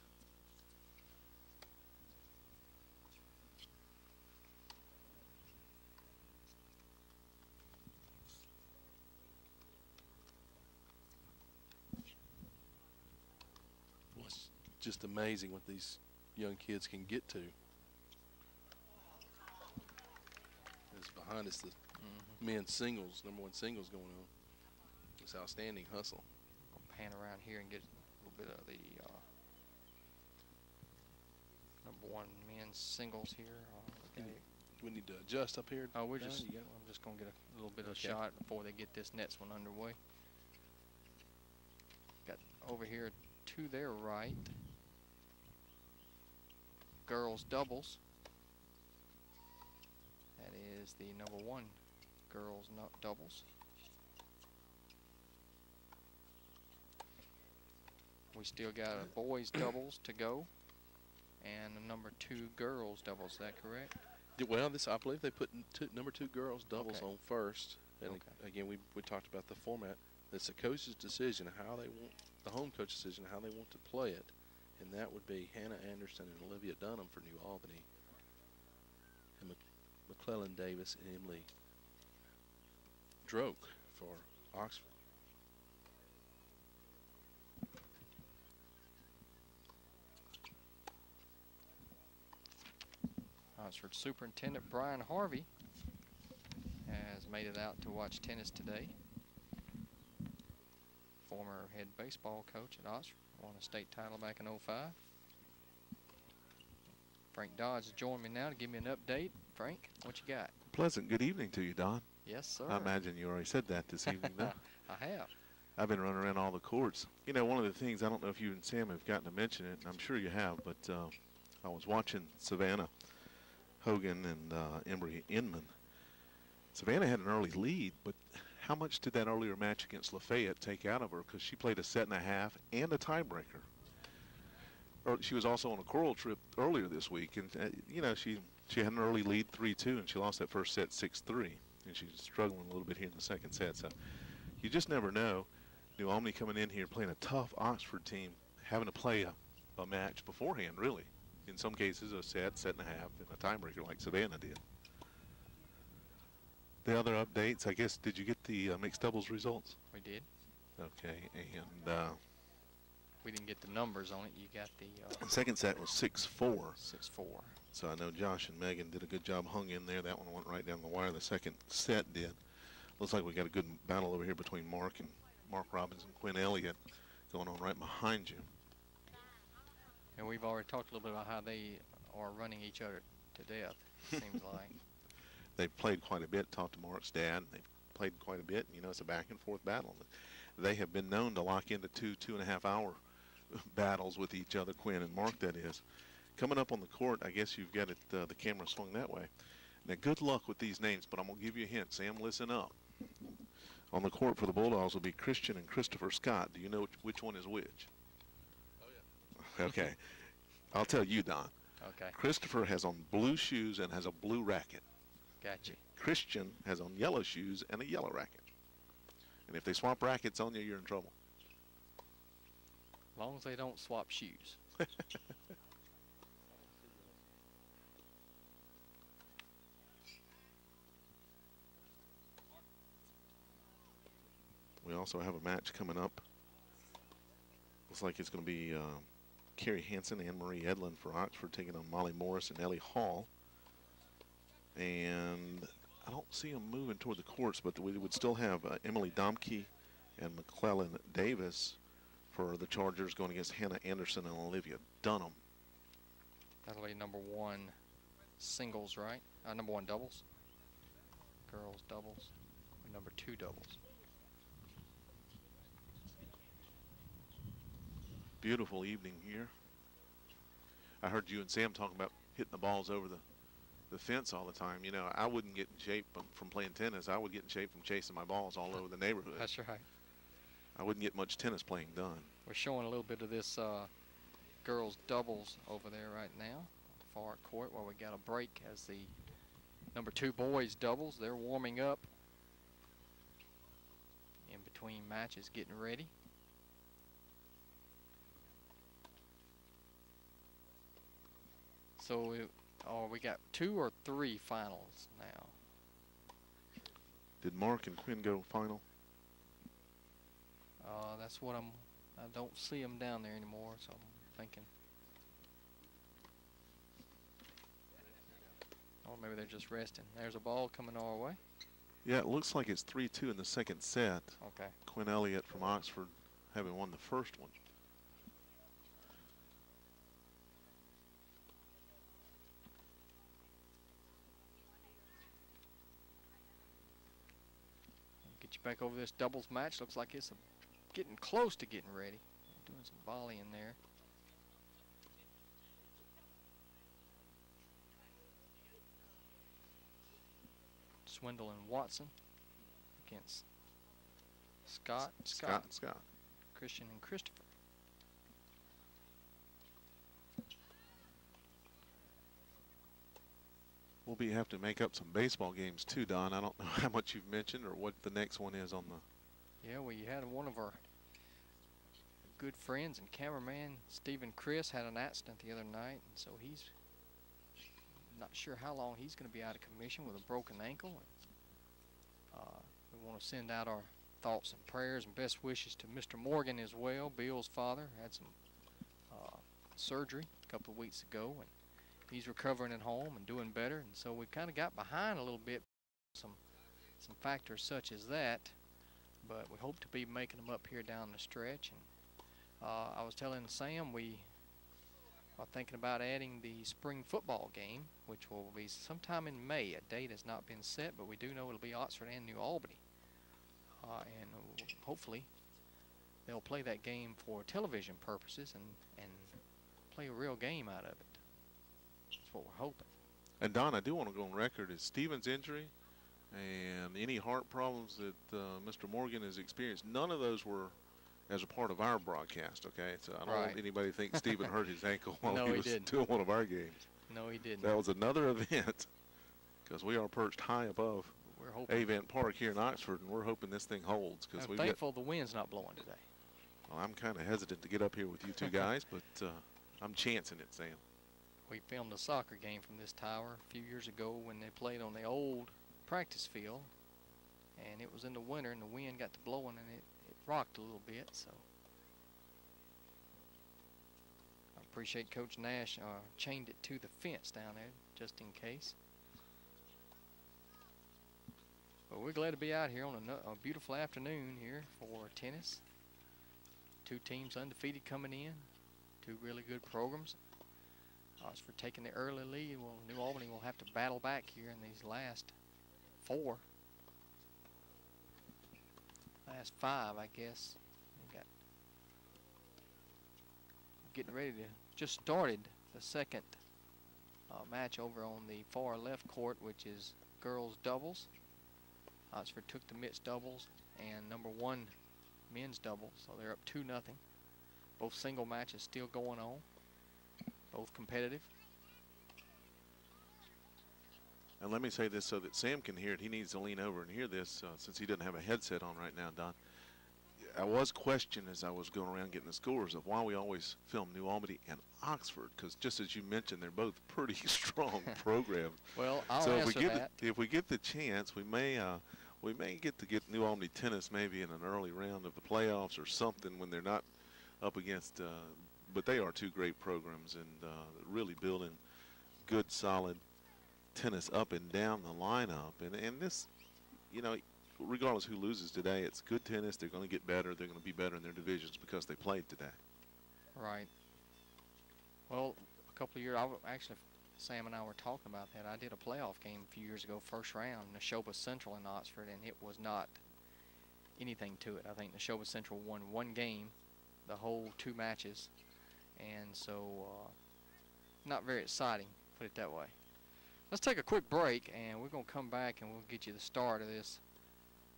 Well, it's just amazing what these young kids can get to. It's behind us the men's singles, number 1 singles going on. It's outstanding hustle. I'll pan around here and get a little bit of the number 1 men's singles here. Do we need to adjust up here? I'm Don? just going to get a little bit of a Okay. shot before they get this next one underway. Got over here to their right, girls doubles. That is the number 1 girls doubles. We still got a boys doubles to go and a number 2 girls doubles. Is that correct? Well, I believe they put number 2 girls doubles Okay. on first. And Okay. again, we talked about the format. It's the coach's decision how they want, the home coach decision how they want to play it. And that would be Hannah Anderson and Olivia Dunham for New Albany. And McClellan Davis and Emily Droke for Oxford. Oxford Superintendent Brian Harvey has made it out to watch tennis today. Former head baseball coach at Oxford, won a state title back in '05. Frank Dodge has joined me now to give me an update. Frank, what you got? Pleasant good evening to you, Don. Yes, sir. I imagine you already said that this evening, though. I have. I've been running around all the courts. You know, one of the things, I don't know if you and Sam have gotten to mention it, and I'm sure you have, but I was watching Savannah Hogan and Embry Inman. Savannah had an early lead, but how much did that earlier match against Lafayette take out of her? Because she played a set and a half and a tiebreaker. She was also on a choral trip earlier this week, and you know, she had an early lead 3-2, and she lost that first set 6-3, and she's struggling a little bit here in the second set. So you just never know. New Albany coming in here playing a tough Oxford team, having to play a match beforehand, really. In some cases, a set, set and a half, and a tiebreaker like Savannah did. The other updates, I guess, did you get the mixed doubles results? We did. Okay, and We didn't get the numbers on it. You got the second set was 6-4. 6-4. So I know Josh and Megan did a good job, hung in there. That one went right down the wire. The second set did. Looks like we got a good battle over here between Mark Robbins and Quinn Elliott going on right behind you. And we've already talked a little bit about how they are running each other to death, it seems like. They've played quite a bit, talked to Mark's dad. They've played quite a bit. You know, it's a back and forth battle. They have been known to lock into 2.5 hour battles with each other, Quinn and Mark, that is. Coming up on the court, I guess you've got it, the camera swung that way. Now, good luck with these names, but I'm going to give you a hint. Sam, listen up. On the court for the Bulldogs will be Christian and Christopher Scott. Do you know which one is which? Oh, yeah. Okay. I'll tell you, Don. Okay. Christopher has on blue shoes and has a blue racket. Gotcha. Christian has on yellow shoes and a yellow racket. And if they swap rackets on you, you're in trouble. As long as they don't swap shoes. We also have a match coming up. Looks like it's going to be Carrie Hansen and Marie Edlin for Oxford taking on Molly Morris and Ellie Hall. And I don't see them moving toward the courts, but we would still have Emily Domke and McClellan Davis for the Chargers going against Hannah Anderson and Olivia Dunham. That'll be number one singles, right? Number one doubles. Girls doubles. Or number two doubles. Beautiful evening here. I heard you and Sam talking about hitting the balls over the fence all the time. You know, I wouldn't get in shape from playing tennis. I would get in shape from chasing my balls all over the neighborhood. That's right. I wouldn't get much tennis playing done. We're showing a little bit of this girls doubles over there right now. Far court where we got a break as the number two boys doubles. They're warming up in between matches, getting ready. So we got 2 or 3 finals now. Did Mark and Quinn go final? That's what I don't see them down there anymore, so I'm thinking. Or maybe they're just resting. There's a ball coming our way. Yeah, it looks like it's 3-2 in the second set. Okay. Quinn Elliott from Oxford having won the first one. Get you back over this doubles match. Looks like it's getting close to getting ready. Doing some volleying there. Swindle and Watson against Scott. Christian and Christopher. We'll have to make up some baseball games too, Don. I don't know how much you've mentioned or what the next one is on the. Yeah, we had one of our good friends and cameraman, Stephen Chris, had an accident the other night, and so he's not sure how long he's going to be out of commission with a broken ankle. We want to send out our thoughts and prayers and best wishes to Mr. Morgan as well. Bill's father had some surgery a couple of weeks ago, and he's recovering at home and doing better. And so we kind of got behind a little bit, some factors such as that, but we hope to be making them up here down the stretch. And I was telling Sam, we are thinking about adding the spring football game, which will be sometime in May. A date has not been set, but we do know it'll be Oxford and New Albany. And hopefully they'll play that game for television purposes and play a real game out of it. That's what we're hoping. And Don, I do want to go on record as Stephen's injury and any heart problems that Mr. Morgan has experienced, none of those were as a part of our broadcast, okay? So I don't want anybody to think Stephen hurt his ankle while No, he he was didn't. doing one of our games. No, he didn't. That was another event because we are perched high above We're hoping. Avent Park here in Oxford, and we're hoping this thing holds. Because I'm thankful the wind's not blowing today. Well, I'm kind of hesitant to get up here with you two guys, but I'm chancing it, Sam. We filmed a soccer game from this tower a few years ago when they played on the old practice field, and it was in the winter and the wind got to blowing and it rocked a little bit. So I appreciate Coach Nash chained it to the fence down there just in case. But we're glad to be out here on a beautiful afternoon here for tennis. Two teams undefeated coming in, two really good programs. Oxford taking the early lead. Well, New Albany will have to battle back here in these last five, I guess. We got getting ready to just started the second match over on the far left court, which is girls doubles. Oxford took the mixed doubles and number 1 men's doubles, so they're up 2-0. Both single matches still going on. Both competitive. And let me say this so that Sam can hear it. He needs to lean over and hear this since he doesn't have a headset on right now, Don. I was questioned as I was going around getting the scores of why we always film New Albany and Oxford, because just as you mentioned, they're both pretty strong programs. Well, I'll so answer that. If we get the chance, we may get to get New Albany tennis maybe in an early round of the playoffs or something when they're not up against but they are two great programs and really building good, solid tennis up and down the lineup. And this, you know, regardless who loses today, it's good tennis. They're going to get better. They're going to be better in their divisions because they played today. Right. Well, a couple of years, actually, Sam and I were talking about that. I did a playoff game a few years ago, first round, Neshoba Central in Oxford, and it was not anything to it. I think Neshoba Central won 1 game, the whole 2 matches. And so not very exciting, put it that way. Let's take a quick break, and we're going to come back and we'll get you the start of this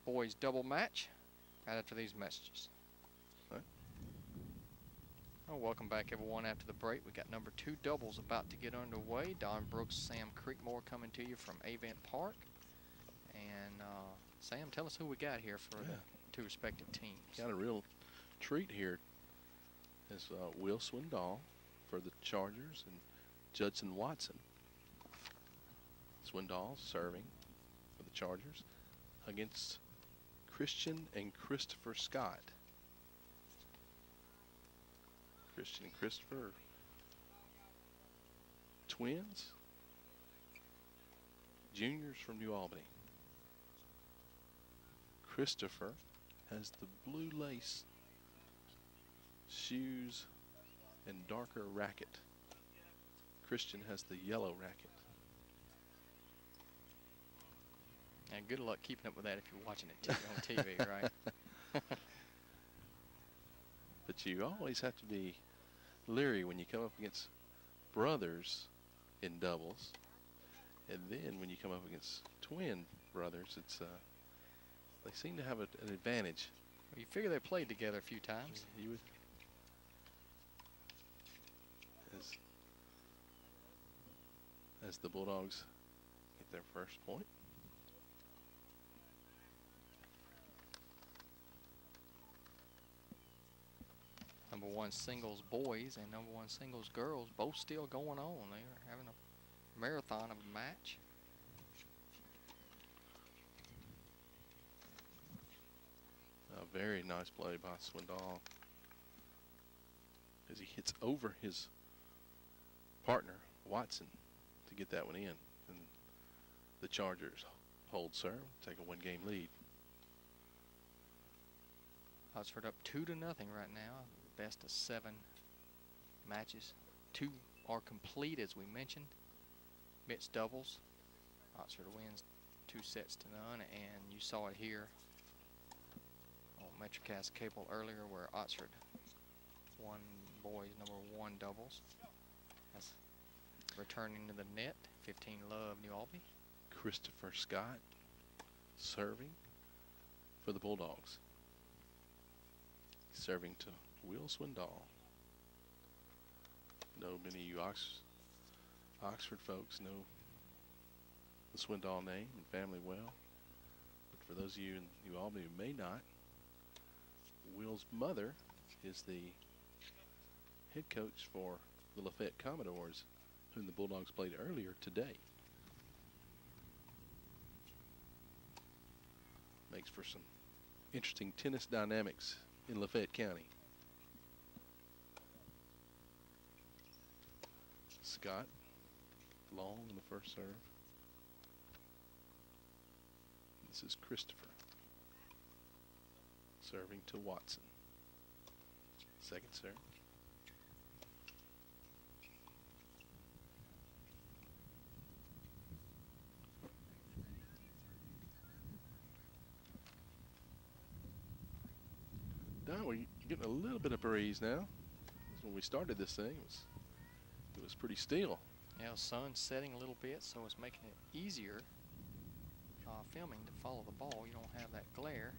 boys double match right after these messages. Right. Oh, welcome back, everyone, after the break. We got number 2 doubles about to get underway. Don Brooks, Sam Creekmore coming to you from Avent Park. And Sam, tell us who we got here for the 2 respective teams. Got a real treat here. Is Will Swindoll for the Chargers and Judson Watson. Swindoll serving for the Chargers against Christian and Christopher Scott. Christian and Christopher, twins, juniors from New Albany. Christopher has the blue lace shoes and darker racket. Christian has the yellow racket. And good luck keeping up with that if you're watching it on TV, right? But you always have to be leery when you come up against brothers in doubles, and then when you come up against twin brothers, it's they seem to have an advantage. Well, you figure they played together a few times. You would, as the Bulldogs get their first point. Number 1 singles boys and number 1 singles girls both still going on. They're having a marathon of a match. A very nice play by Swindoll as he hits over his partner, Watson, to get that one in. And the Chargers hold serve, take a 1-game lead. Oxford up 2-0 right now. Best of 7 matches two are complete, as we mentioned. Mixed doubles. Oxford wins 2 sets to none, and you saw it here on Metrocast Cable earlier where Oxford won boys #1 doubles. That's returning to the net, 15 love New Albany. Christopher Scott serving for the Bulldogs. Serving to Will Swindoll. Know many of you Oxford folks know the Swindoll name and family well. But for those of you in New Albany who may not, Will's mother is the head coach for the Lafayette Commodores, whom the Bulldogs played earlier today. Makes for some interesting tennis dynamics in Lafayette County. Scott long in the first serve. This is Christopher serving to Watson. Second serve. Now we're getting a little bit of breeze now. When we started this thing, it was pretty still. Yeah, sun's setting a little bit, so it's making it easier filming to follow the ball. You don't have that glare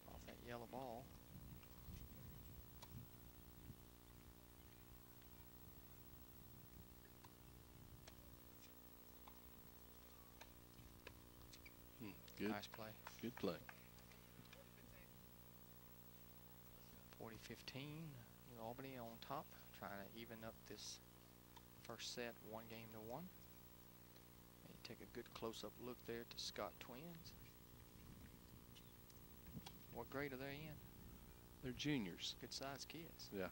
off that yellow ball. Good. Nice play. Good play. 40-15, New Albany on top, trying to even up this first set, 1-1. And you take a good close-up look there to Scott twins. What grade are they in? They're juniors. Good sized kids. Yeah.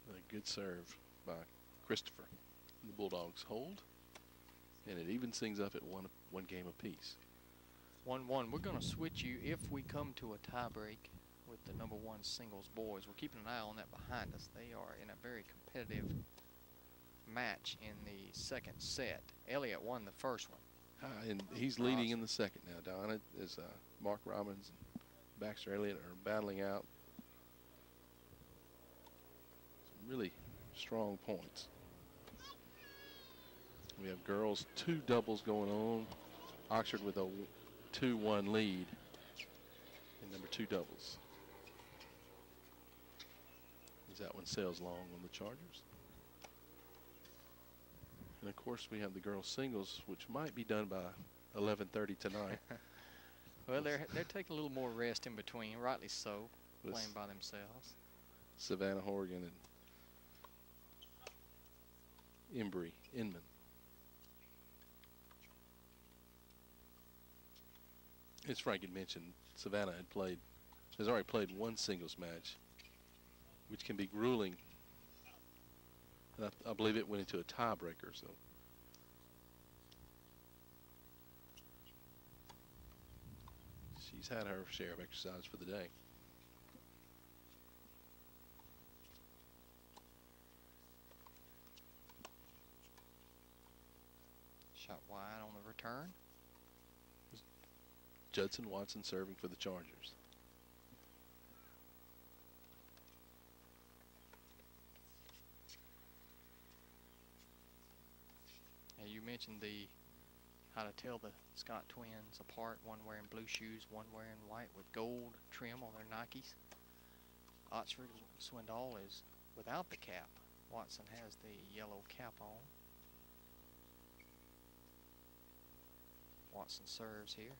A good serve by Christopher. The Bulldogs hold, and it evens things up at one game apiece. 1-1. We're going to switch you if we come to a tie break with the #1 singles boys. We're keeping an eye on that behind us. They are in a very competitive match in the second set. Elliott won the first one. And he's leading in the second now, Don, as Mark Robbins and Baxter Elliott are battling out some really strong points. We have girls 2 doubles going on. Oxford with a 2-1 lead in #2 doubles. As that one sails long on the Chargers. And of course we have the girls singles, which might be done by 11:30 tonight. Well, they're taking a little more rest in between, rightly so, With playing by themselves. Savannah Horgan and Embry Inman. As Frank had mentioned, Savannah has already played 1 singles match, which can be grueling. And I believe it went into a tiebreaker. So she's had her share of exercise for the day. Shot wide on the return. Judson Watson serving for the Chargers. You mentioned how to tell the Scott twins apart, one wearing blue shoes, one wearing white with gold trim on their Nikes. Oxford Swindoll is without the cap. Watson has the yellow cap on. Watson serves here.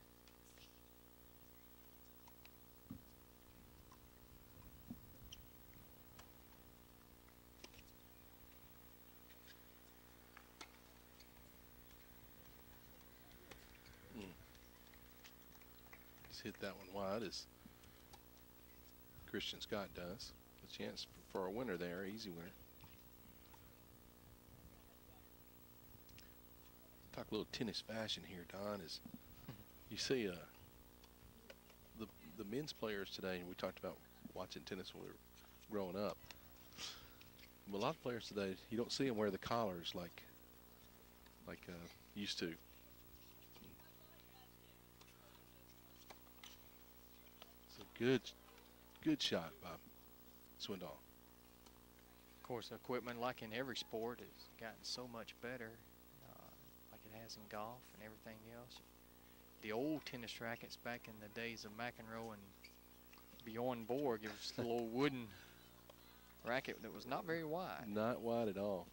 Hit that one wide as Christian Scott does. A chance for a winner there, easy winner. Talk a little tennis fashion here, Don. Is you see the men's players today, and we talked about watching tennis when we were growing up. But a lot of players today, you don't see them wear the collars like used to. It's a good shot by Swindoll. Of course, equipment, like in every sport, has gotten so much better, like it has in golf and everything else. The old tennis rackets back in the days of McEnroe and Bjorn Borg, it was a little old wooden racket that was not very wide. Not wide at all.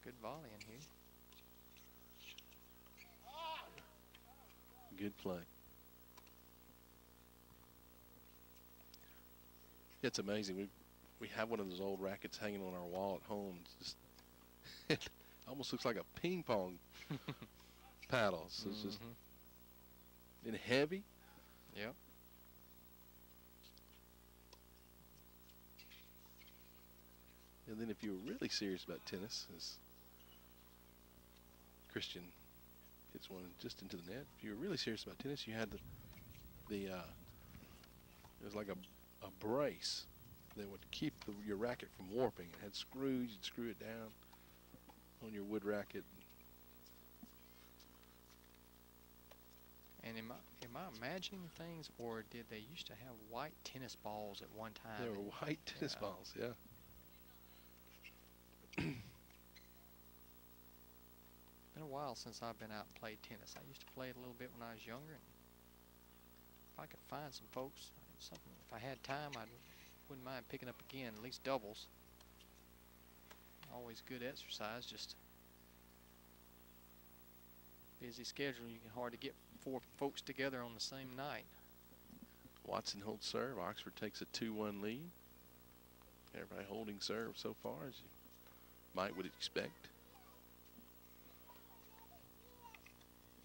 Good volley in here. Good play. It's amazing. We have one of those old rackets hanging on our wall at home. It's just it almost looks like a ping pong paddle. So it's just and heavy. Yep. And then if you were really serious about tennis, as Christian hits one just into the net. If you were really serious about tennis, you had it was like a brace that would keep your racket from warping. It had screws. You'd screw it down on your wood racket. And am I imagining things, or did they used to have white tennis balls at one time? There were white tennis balls, yeah. Been a while since I've been out and played tennis. I used to play it a little bit when I was younger. And if I could find some folks, if I had time, I wouldn't mind picking up again, at least doubles. Always good exercise, just busy schedule. You can hardly get 4 folks together on the same night. Watson holds serve. Oxford takes a 2-1 lead. Everybody holding serve so far, as you would expect.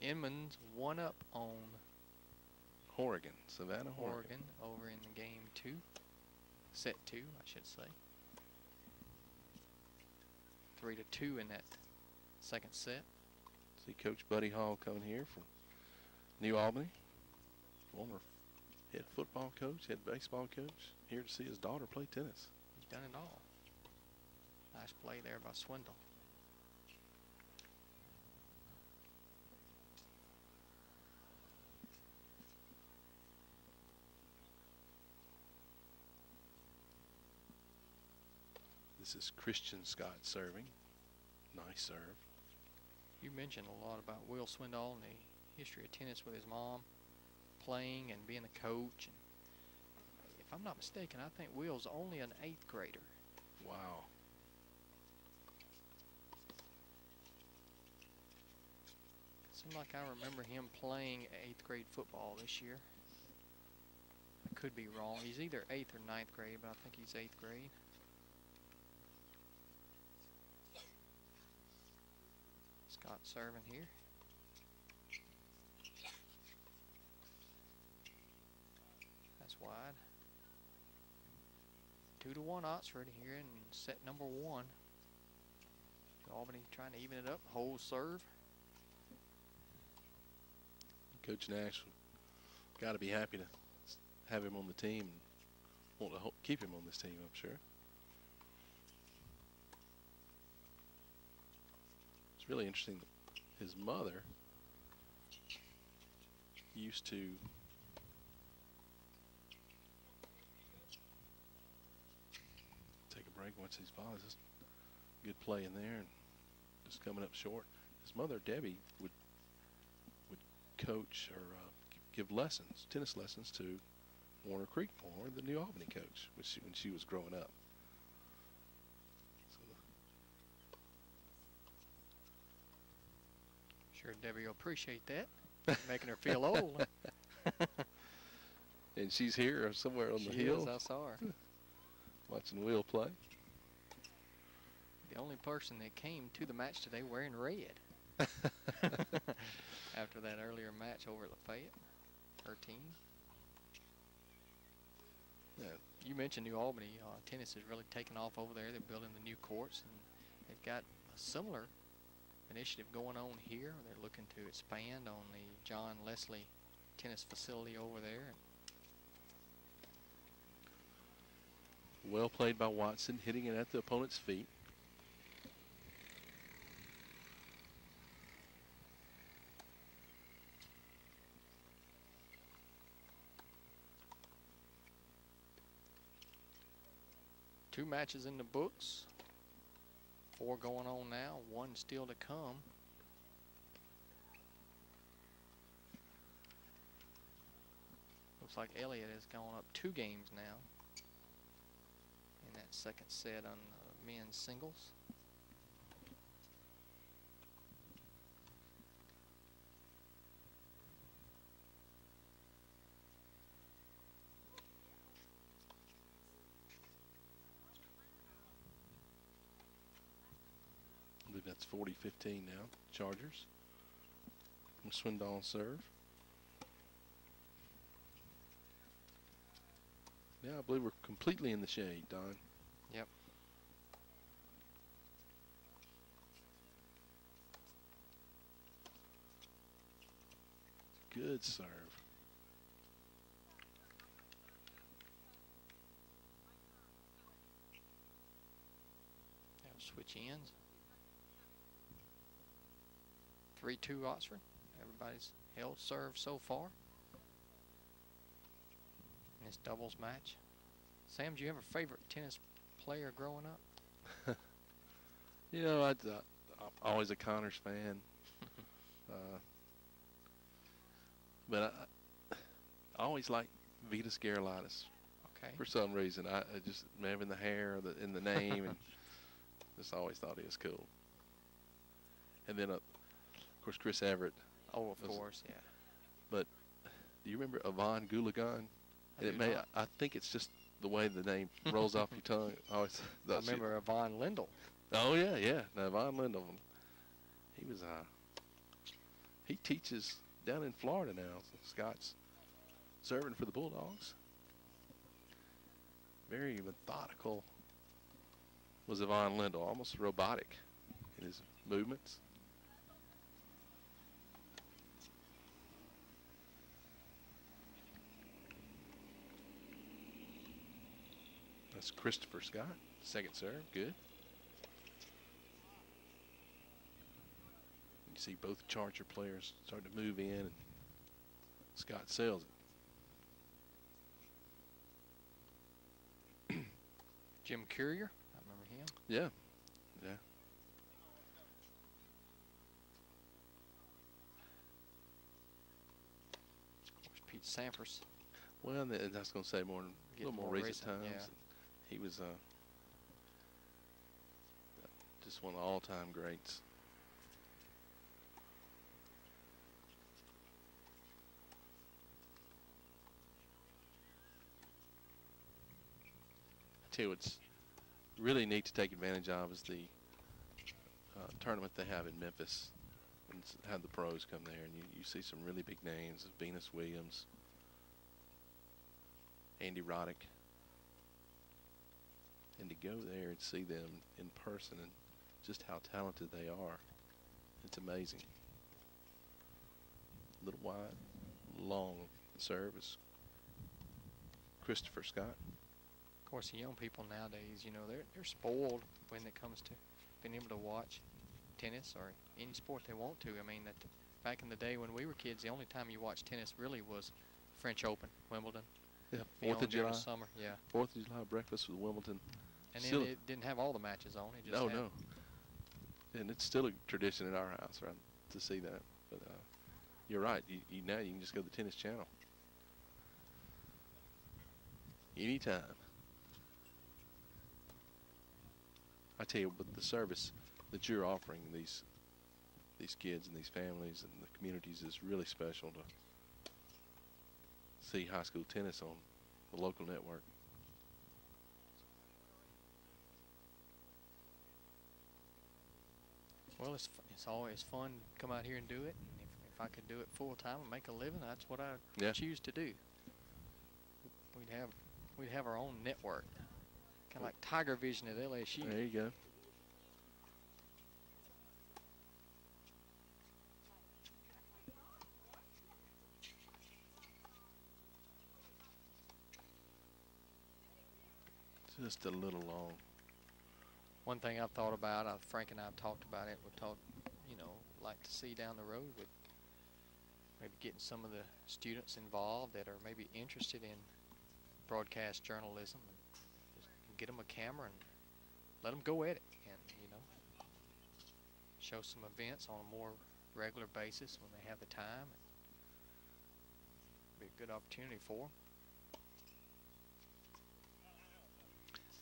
Inman's 1 up on Horrigan, Savannah Horrigan over in the game 2. Set 2, I should say. 3-2 in that second set. See Coach Buddy Hall coming here from New Albany. Former head football coach, head baseball coach. Here to see his daughter play tennis. He's done it all. Nice play there by Swindle. This is Christian Scott serving. Nice serve. You mentioned a lot about Will Swindoll and the history of tennis with his mom playing and being a coach. And if I'm not mistaken, I think Will's only an 8th grader. Wow. Seemed like I remember him playing 8th grade football this year. I could be wrong. He's either 8th or 9th grade, but I think he's 8th grade. Scott serving here. That's wide. 2-1 Oxford here in set number 1. Albany trying to even it up. Hold serve. Coach Nash got to be happy to have him on the team. Want to keep him on this team, I'm sure. It's really interesting that his mother used to take a break once these volleys. Just good play in there and just coming up short. His mother, Debbie, would coach or give lessons, tennis lessons to Warner Creekmore, the New Albany coach, when she was growing up. Sure Debbie will appreciate that, making her feel old. And she's here somewhere on the She hill. is, I saw her. Watching Will play. The only person that came to the match today wearing red. After that earlier match over at Lafayette, her team. Yeah, you mentioned New Albany. Tennis is really taking off over there. They're building the new courts, and they've got a similar initiative going on here. They're looking to expand on the John Leslie tennis facility over there. Well played by Watson, hitting it at the opponent's feet. Two matches in the books. 4 going on now, 1 still to come. Looks like Elliott has gone up 2 games now in that second set on men's singles. I believe that's 40-15 now. Chargers. From Swindoll serve. Yeah, I believe we're completely in the shade, Don. Yep. Good serve. Now switch ends. 3-2 Oxford. Everybody's held serve so far in this doubles match. Sam, do you have a favorite tennis player growing up? You know, I'm always a Connors fan. But I always liked Vitas Gerulaitis. Okay. For some reason, I just having the hair in the name, and just always thought he was cool. And then, of course, Chris Everett. Oh, of course, yeah. But do you remember Yvonne Goulagon? I think it's just the way the name rolls off your tongue. I remember Yvonne Lindell. Oh yeah, yeah. Now Yvonne Lindell. He was he teaches down in Florida now. So Scott's serving for the Bulldogs. Very methodical was Yvonne Lindell, almost robotic in his movements. That's Christopher Scott, second serve, good. You see both Charger players starting to move in, and Scott sails it. Jim Courier, I remember him. Yeah, yeah. Of course, Pete Sampras. Well, and I was going to say a little more recent times. Yeah. He was just one of the all-time greats. I tell you what's really neat to take advantage of is the tournament they have in Memphis, and have the pros come there, and you see some really big names: Venus Williams, Andy Roddick. And to go there and see them in person and just how talented they are, it's amazing. Little wide, long serve is Christopher Scott. Of course, the young people nowadays, you know, they're spoiled when it comes to being able to watch tennis or any sport they want to. I mean, back in the day when we were kids, the only time you watched tennis really was French Open, Wimbledon. Yeah, Fourth 4th of July. Summer, yeah. 4th of July breakfast with Wimbledon. And Still, then it didn't have all the matches on. It just no. And it's still a tradition in our house, right, to see that. But you're right. Now you can just go to the Tennis Channel anytime. I tell you, but the service that you're offering these kids and these families and the communities is really special to see high school tennis on the local network. Well, it's always fun to come out here and do it. And if I could do it full time and make a living, that's what I choose to do. We'd have we'd have our own network, kind of like Tiger Vision at LSU. There you go. Just a little long. One thing I've thought about, Frank and I have talked about it, we talk, you know, like to see down the road with maybe getting some of the students involved that are maybe interested in broadcast journalism, and just get them a camera and let them go at it, and, you know, show some events on a more regular basis when they have the time. Be a good opportunity for them.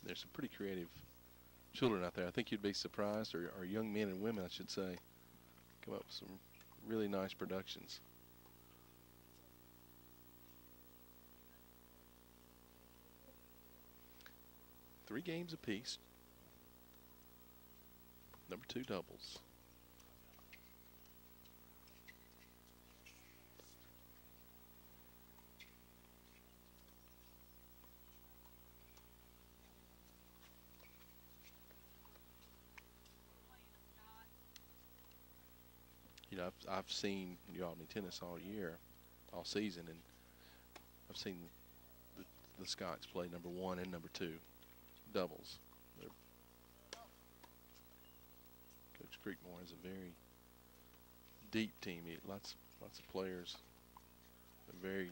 There's some pretty creative children out there. I think you'd be surprised, or young men and women, I should say, come up with some really nice productions. Three games apiece. Number 2 doubles. You know, I've seen New Albany tennis all year, all season, and I've seen the Scots play number 1 and number 2 doubles. Coach Creekmore has a very deep team. Lots of players, very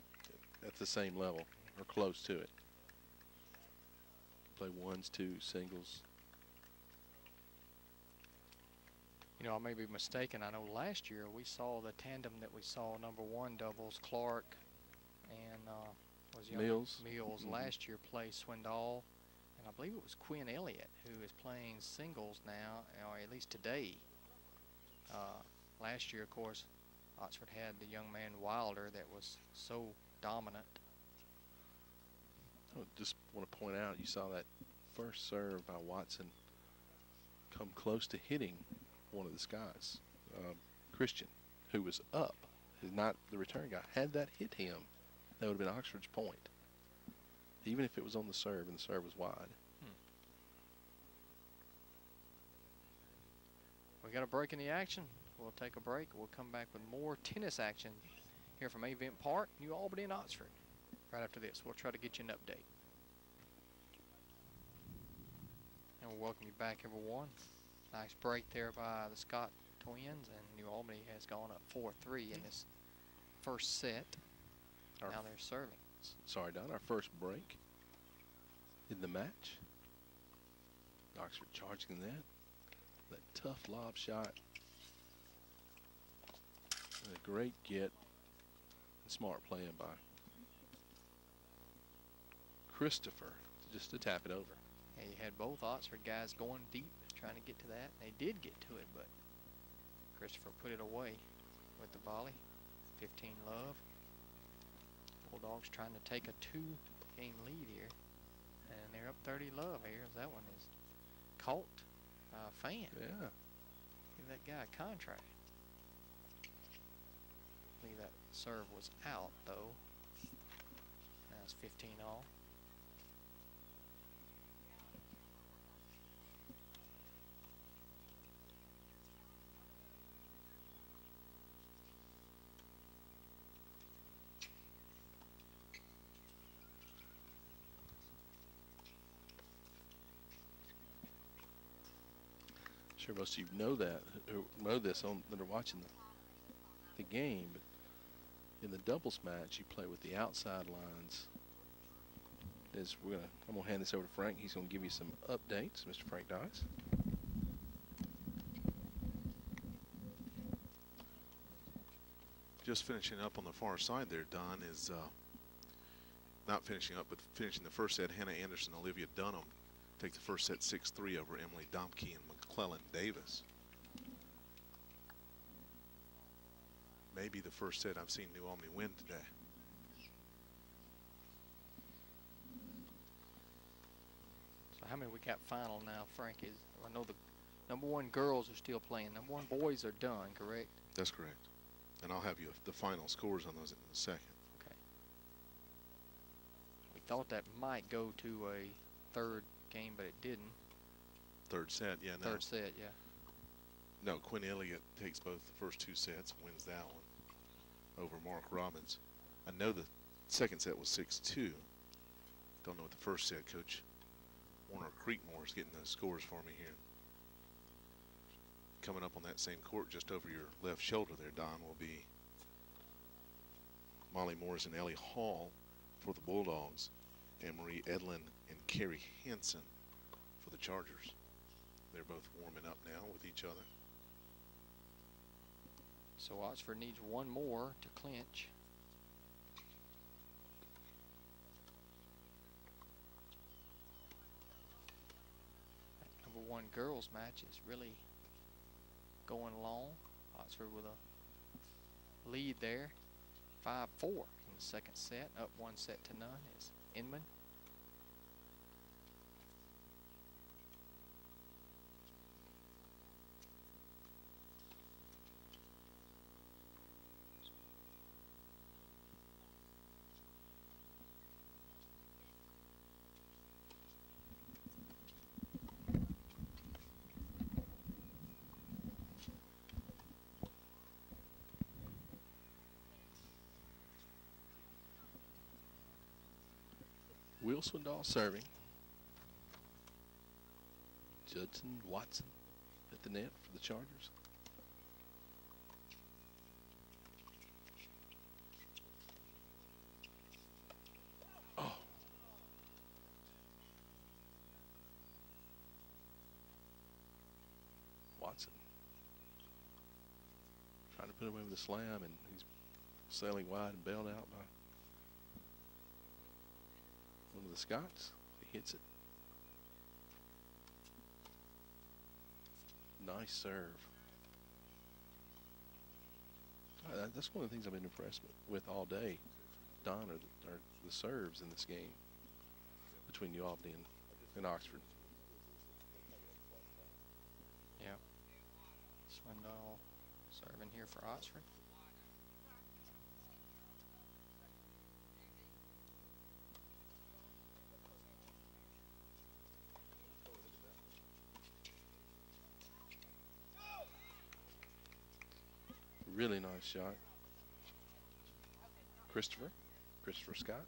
at the same level or close to it. Play ones, twos, singles. You know, I may be mistaken. I know last year we saw the tandem that we saw, number 1 doubles, Clark and was Mills. Last year play Swindoll, and I believe it was Quinn Elliott who is playing singles now, or at least today. Last year, of course, Oxford had the young man Wilder that was so dominant. I just want to point out, you saw that first serve by Watson come close to hitting one of the Scots, Christian, who was up, is not the return guy. Had that hit him, that would have been Oxford's point, even if it was on the serve and the serve was wide. We got a break in the action. We'll take a break. We'll come back with more tennis action here from Avent Park, New Albany, and Oxford. Right after this, we'll try to get you an update. And we'll welcome you back, everyone. Nice break there by the Scott twins, and New Albany has gone up 4-3 in this first set. Now they're serving. Sorry, Don, our first break in the match. Oxford charging that tough lob shot. And a great get and smart playing by Christopher just to tap it over. And you had both Oxford guys going deep, trying to get to that. They did get to it, but Christopher put it away with the volley. 15 love. Bulldogs trying to take a 2-game lead here, and they're up 30 love here. That one is caught by a fan. Yeah. Give that guy a contract. I believe that serve was out though. Now it's 15 all. Sure, most of you know that, or know this that are watching the game. But in the doubles match, you play with the outside lines. I'm gonna hand this over to Frank. He's gonna give you some updates, Mr. Frank Dice. Just finishing up on the far side there, Don, is not finishing up, but finishing the first set. Hannah Anderson, Olivia Dunham take the first set 6-3 over Emily Domke and McClellan Davis. Maybe the first set I've seen New Albany win today. So how many we got final now, Frank? I know the number 1 girls are still playing. Number 1 boys are done, correct? That's correct. And I'll have you the final scores on those in a second. Okay. We thought that might go to a third game, but it didn't. Third set, yeah, no. Third set, yeah. No, Quinn Elliott takes both the first 2 sets and wins that one over Mark Robbins. I know the second set was 6-2. Don't know what the first set. Coach Warner Creekmore is getting those scores for me here. Coming up on that same court just over your left shoulder there, Don, will be Molly Morris and Ellie Hall for the Bulldogs, and Marie Edlin and Carrie Hansen for the Chargers. They're both warming up now with each other. So Oxford needs one more to clinch. That #1 girls match is really going along. Oxford with a lead there, 5-4 in the second set. Up 1 set to none is Inman. Will Swindoll serving. Judson Watson at the net for the Chargers. Oh. Watson trying to put him over the slam, and he's sailing wide and bailed out by one of the Scots. He hits it. Nice serve. That's one of the things I've been impressed with all day, Don, are the serves in this game between New Albany and Oxford. Yeah. Swindoll serving here for Oxford. Really nice shot. Christopher Scott.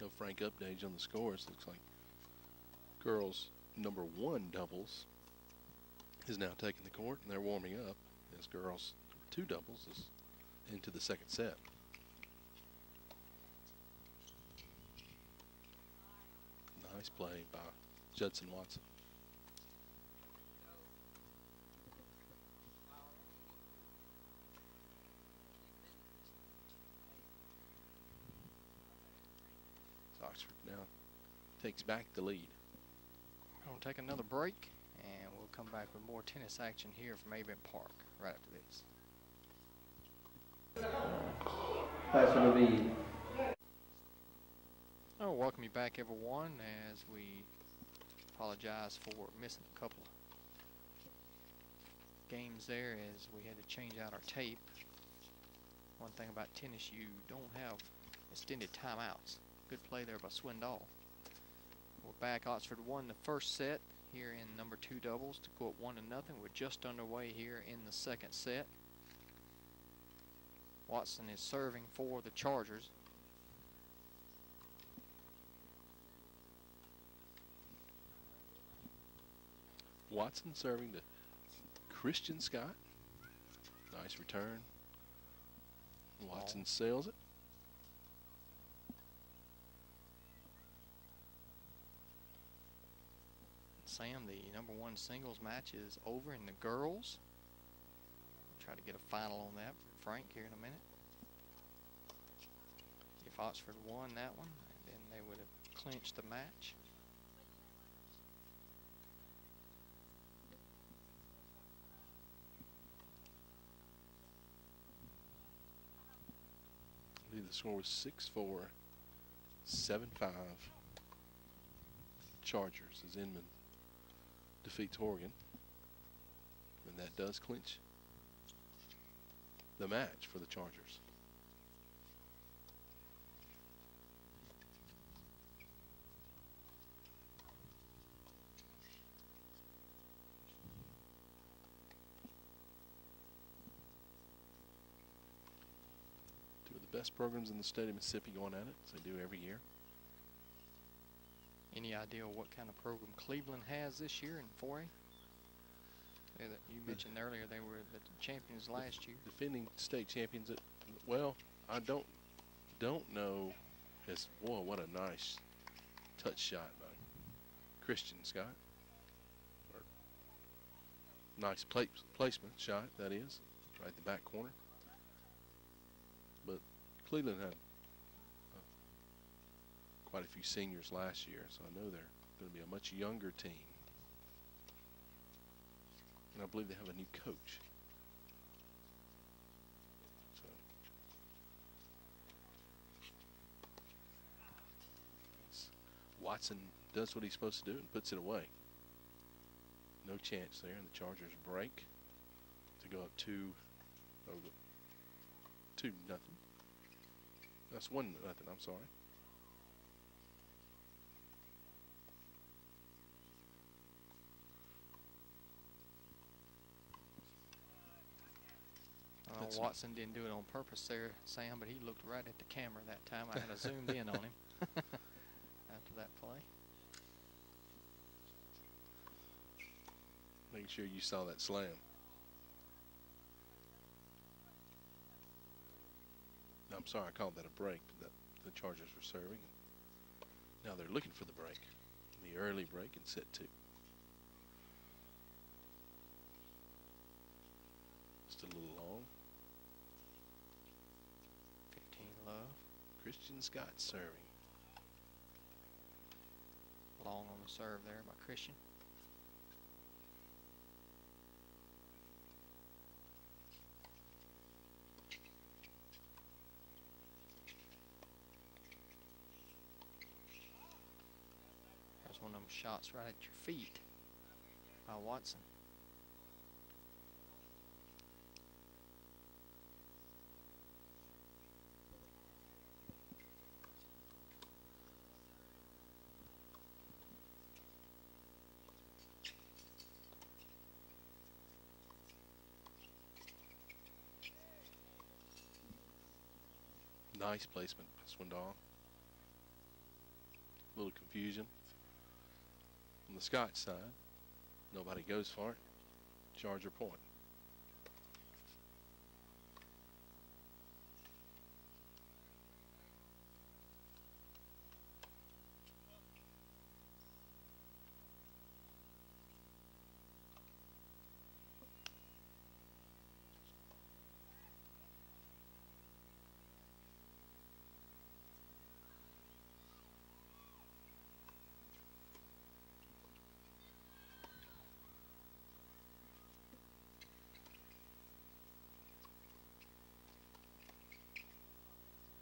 No Frank update on the scores. Looks like girls #1 doubles is now taking the court, and they're warming up as girls #2 doubles is into the second set. Nice play by Judson Watson. So Oxford now takes back the lead. We're going to take another break, and we'll come back with more tennis action here from Avent Park right after this. Pass to the lead. Oh, welcome you back, everyone, as we apologize for missing a couple of games there as we had to change out our tape. One thing about tennis, you don't have extended timeouts. Good play there by Swindoll. We're back. Oxford won the first set here in #2 doubles to go up 1-0. We're just underway here in the second set. Watson is serving for the Chargers. Watson serving to Christian Scott. Nice return. Watson sails it. Sam, the #1 singles match is over in the girls. Try to get a final on that from Frank here in a minute. If Oxford won that one, then they would have clinched the match. I believe the score was 6-4, 7-5. Chargers as Inman defeats Oregon, and that does clinch the match for the Chargers. Two of the best programs in the state of Mississippi going at it, as they do every year. Any idea what kind of program Cleveland has this year in 4A? Yeah, that you mentioned earlier they were the champions last year. Defending state champions. Well, I don't know. As boy, what a nice touch shot by Christian Scott. Or nice placement shot, that is, right at the back corner. But Cleveland had quite a few seniors last year, so I know they're going to be a much younger team. And I believe they have a new coach. So Watson does what he's supposed to do and puts it away. No chance there, and the Chargers break to go up 2-0. That's 1-0, I'm sorry. Watson didn't do it on purpose there, Sam, but he looked right at the camera that time. I had to zoomed in on him after that play. Making sure you saw that slam. I'm sorry, I called that a break, but the Chargers were serving. Now they're looking for the break, the early break in set 2. Just a little long. 15 love. Christian Scott serving. Long on the serve there by Christian. There's one of them shots right at your feet by Watson. Nice placement by Swindoll. A little confusion. On the Scotch side, nobody goes for it. Charger point.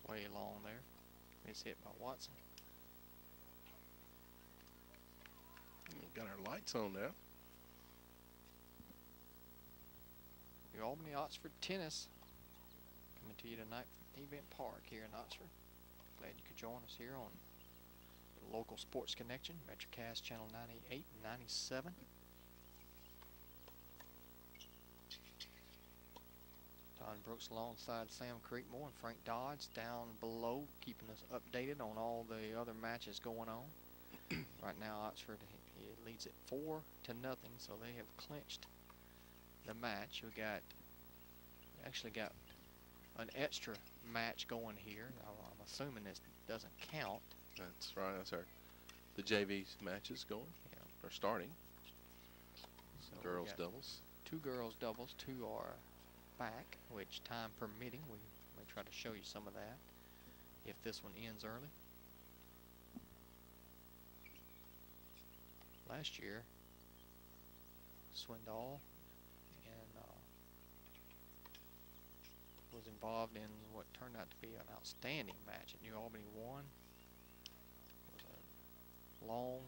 Way long there. It's hit by Watson. Got our lights on now. The Albany Oxford tennis coming to you tonight from Event Park here in Oxford. Glad you could join us here on the local sports connection, Metrocast channel 98 and 97. Don Brooks alongside Sam Creekmore and Frank Dodds down below, keeping us updated on all the other matches going on. Right now, Oxford leads it 4-0, so they have clinched the match. We actually got an extra match going here. I'm assuming this doesn't count. That's right. That's our the JV matches going. Yeah. Are starting. So Girls doubles. 2 girls doubles, 2 are back, which time permitting, we may try to show you some of that if this one ends early. Last year, Swindoll was involved in what turned out to be an outstanding match at New Albany won. It was a long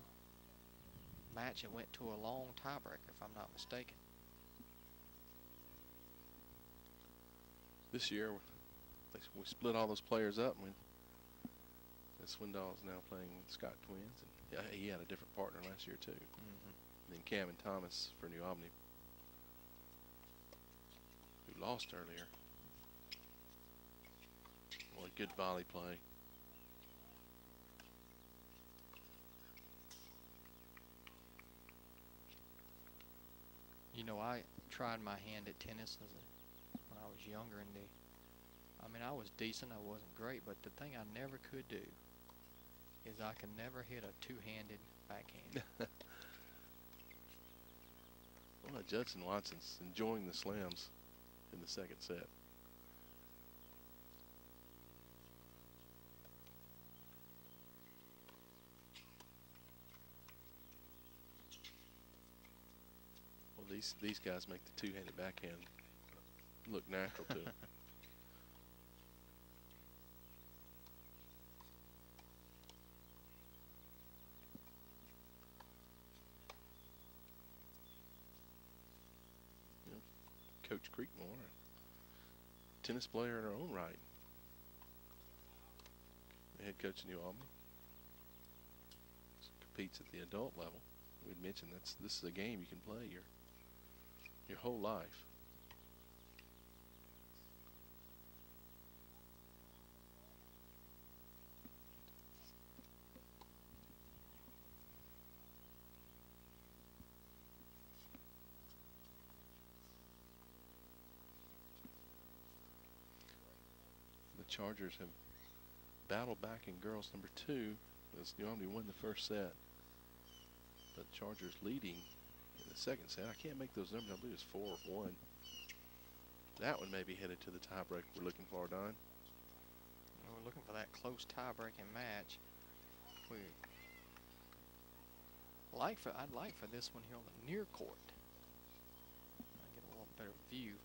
match. It went to a long tiebreaker, if I'm not mistaken. This year, we split all those players up. And Swindoll's now playing with Scott Twins. And yeah, he had a different partner last year, too. And then Cam and Thomas for New Albany, who lost earlier. Well, a good volley play. You know, I tried my hand at tennis when I was younger, and I mean, I was decent. I wasn't great, but the thing I never could do is I could never hit a two-handed backhand. Well, Judson Watson's enjoying the slams in the second set. Well, these guys make the two-handed backhand look natural to them. Coach Creekmore, a tennis player in her own right, the head coach of New Albany, competes at the adult level. We'd mentioned this is a game you can play your whole life. Chargers have battled back in girls number 2 as New Albany won the first set. But Chargers leading in the second set. I can't make those numbers. I believe it's 4-1. That one may be headed to the tiebreak we're looking for, Don. Well, we're looking for that close tie-breaking match. I'd like for this one here on the near court. I get a little better view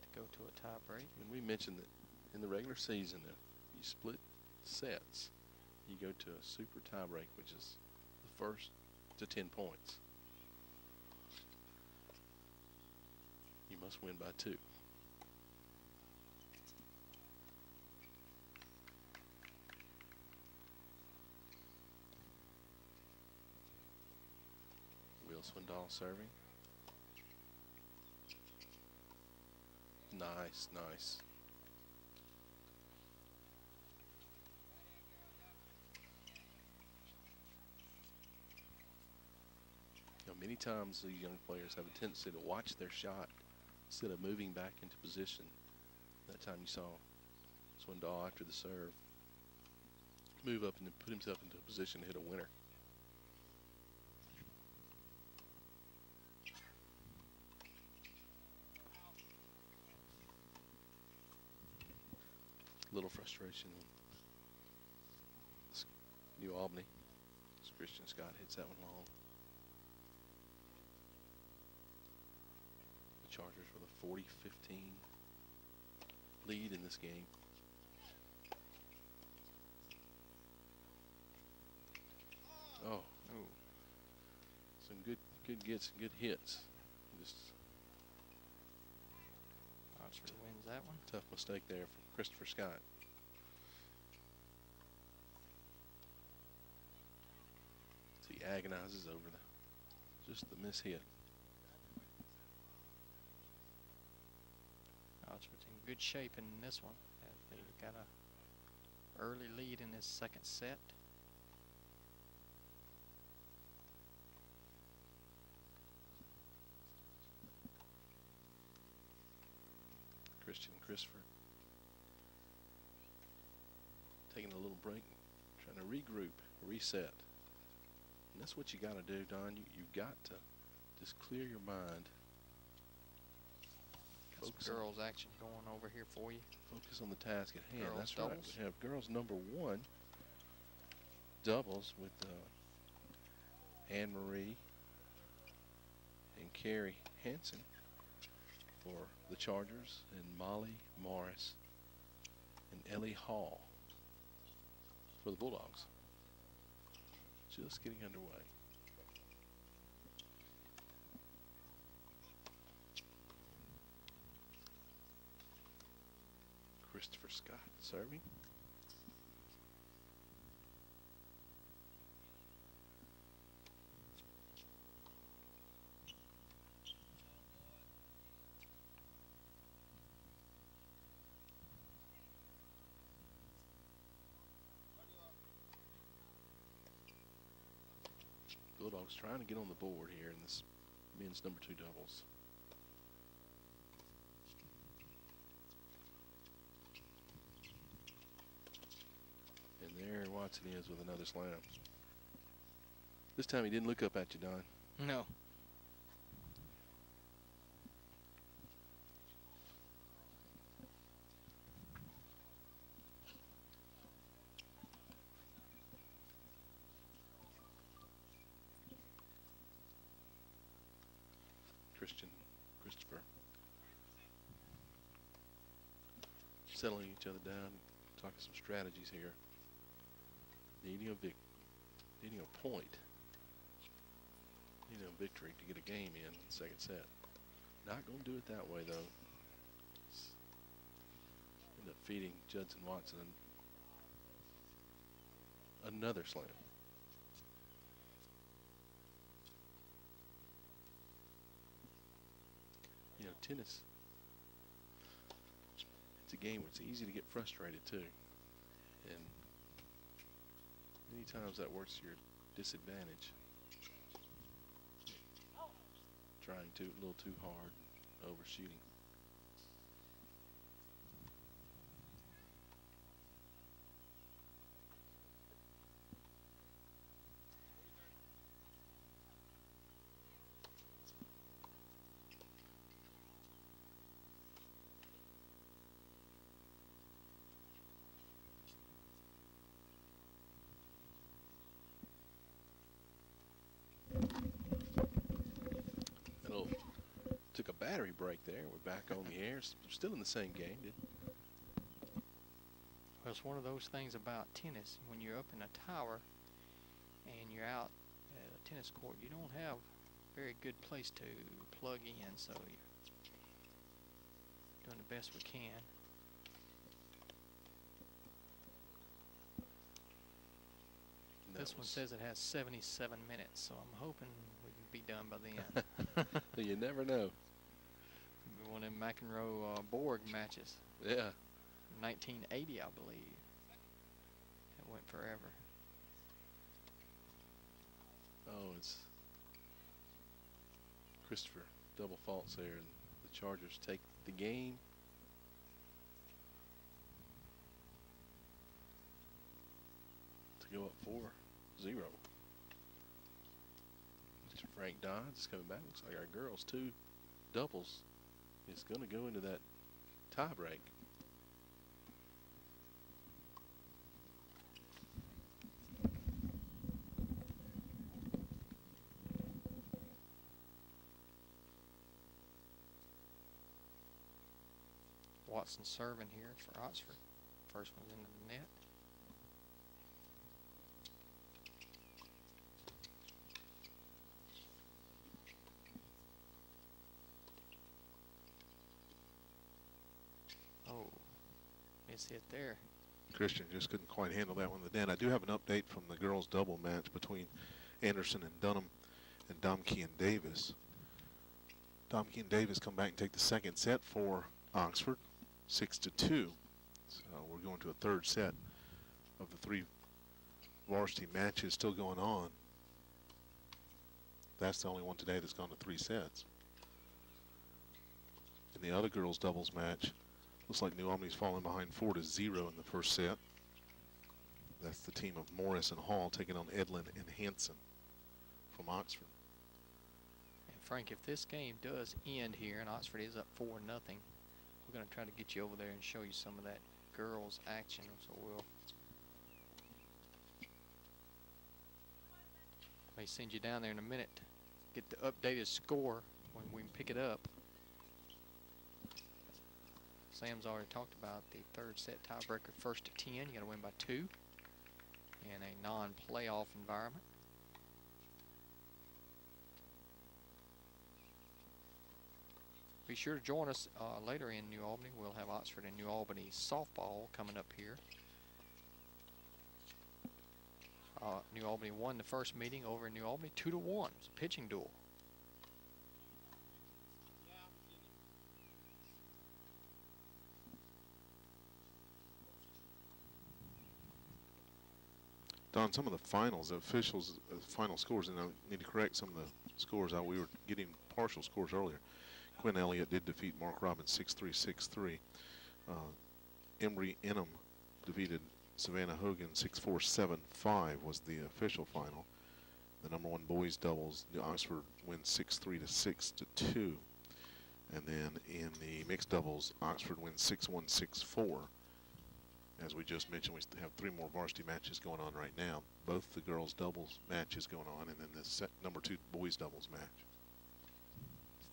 to go to a tie-break. And we mentioned that in the regular season, if you split sets, you go to a super tiebreak, which is the first to 10 points. You must win by 2. Will Swindoll serving. Nice, nice. Many times these young players have a tendency to watch their shot instead of moving back into position. That time you saw Swindoll after the serve move up and then put himself into a position to hit a winner. Little frustration on New Albany as Christian Scott hits that one long. Chargers with a 40-15 lead in this game. Oh, some good gets, good hits. Just Oxford wins that one. Tough mistake there from Christopher Scott. He agonizes over just the miss hit. Oxford's in good shape in this one. They've got a early lead in this second set. Christian and Christopher taking a little break, trying to regroup, reset. And that's what you got to do, Don. You've got to just clear your mind. Some girls action going over here for you. Focus on the task at hand. Girls That's doubles. right. We have girls number 1 doubles with Anne Marie and Carrie Hansen for the Chargers, and Molly Morris and Ellie Hall for the Bulldogs. Just getting underway. Christopher Scott serving. Bulldogs trying to get on the board here in this men's number 2 doubles. And there Watson is with another slam. This time he didn't look up at you, Don. No. Christopher settling each other down, talking some strategies here. Needing a point, needing a victory to get a game in the second set. Not going to do it that way though. End up feeding Judson Watson another slam. You know, tennis, it's a game where it's easy to get frustrated too. And many times that works to your disadvantage. Trying a little too hard, overshooting. Took a battery break there. We're back on the air. Still in the same game. Well, it's one of those things about tennis. When you're up in a tower and you're out at a tennis court, you don't have a very good place to plug in, so you're doing the best we can. This one says it has 77 minutes, so I'm hoping we can be done by the end. You never know. One of them McEnroe Borg matches. Yeah. 1980, I believe. It went forever. Oh, it's Christopher double faults there, and the Chargers take the game. To go up 4-0. Mr. Frank Dodds is coming back. Looks like our girls' 2 doubles is going to go into that tie break. Watson serving here for Oxford. First one's into the net. Oh, hit there. Christian just couldn't quite handle that one. Dan, I do have an update from the girls' double match between Anderson and Dunham and Domke and Davis. Domke and Davis come back and take the second set for Oxford, 6-2. So we're going to a third set of the 3 varsity matches still going on. That's the only one today that's gone to 3 sets. In the other girls' doubles match, looks like New Albany's falling behind 4-0 in the first set. That's the team of Morris and Hall taking on Edlin and Hanson from Oxford. And Frank, if this game does end here and Oxford is up 4-0, we're going to try to get you over there and show you some of that girls' action. So we'll may send you down there in a minute. Get the updated score when we can pick it up. Sam's already talked about the third set tiebreaker, first to 10. You got to win by 2 in a non-playoff environment. Be sure to join us later in New Albany. We'll have Oxford and New Albany softball coming up here. New Albany won the first meeting over in New Albany 2-1. It's a pitching duel. Don, some of the finals, the officials, final scores, and I need to correct some of the scores. We were getting partial scores earlier. Quinn Elliott did defeat Mark Robbins 6-3, 6-3. Embry Inham defeated Savannah Hogan 6-4, 7-5 was the official final. The number 1 boys doubles, the Oxford wins 6-3 to 6-2. And then in the mixed doubles, Oxford wins 6-1, 6-4. As we just mentioned, we have 3 more varsity matches going on right now. Both the girls doubles matches going on, and then the number 2 boys doubles match.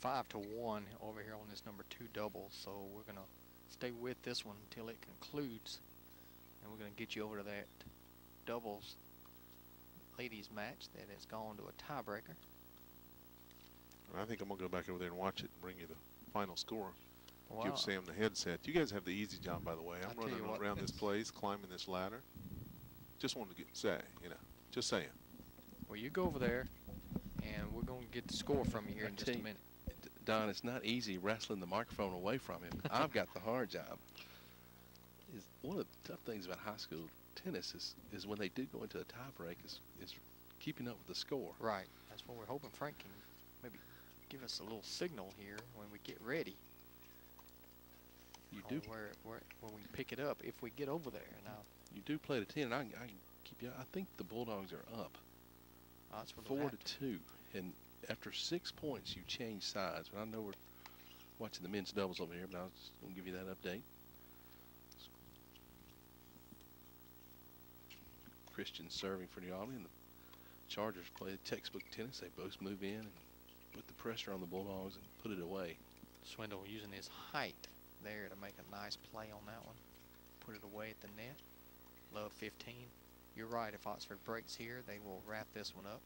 5-1 over here on this number 2 double, so we're going to stay with this one until it concludes, and we're going to get you over to that doubles ladies match that has gone to a tiebreaker. I think I'm going to go back over there and watch it and bring you the final score. Wow. Give Sam the headset. You guys have the easy job, by the way. I'm running around this place, climbing this ladder. Just wanted to say, just saying. Well, you go over there, and we're going to get the score from you here in just a minute. Don, it's not easy wrestling the microphone away from him. I've got the hard job. One of the tough things about high school tennis is when they do go into a tie break is keeping up with the score. Right. That's what we're hoping Frank can maybe give us a little signal here when we get ready. You do where we pick it up if we get over there. Now you do play to 10, and I can keep you. I think the Bulldogs are up 4-2, and after 6 points, you change sides. But I know we're watching the men's doubles over here, but I was just going to give you that update. Christian serving for New Albany, and the Chargers play textbook tennis. They both move in and put the pressure on the Bulldogs and put it away. Swindle using his height there to make a nice play on that one. Put it away at the net. Love 15. You're right, if Oxford breaks here, they will wrap this one up.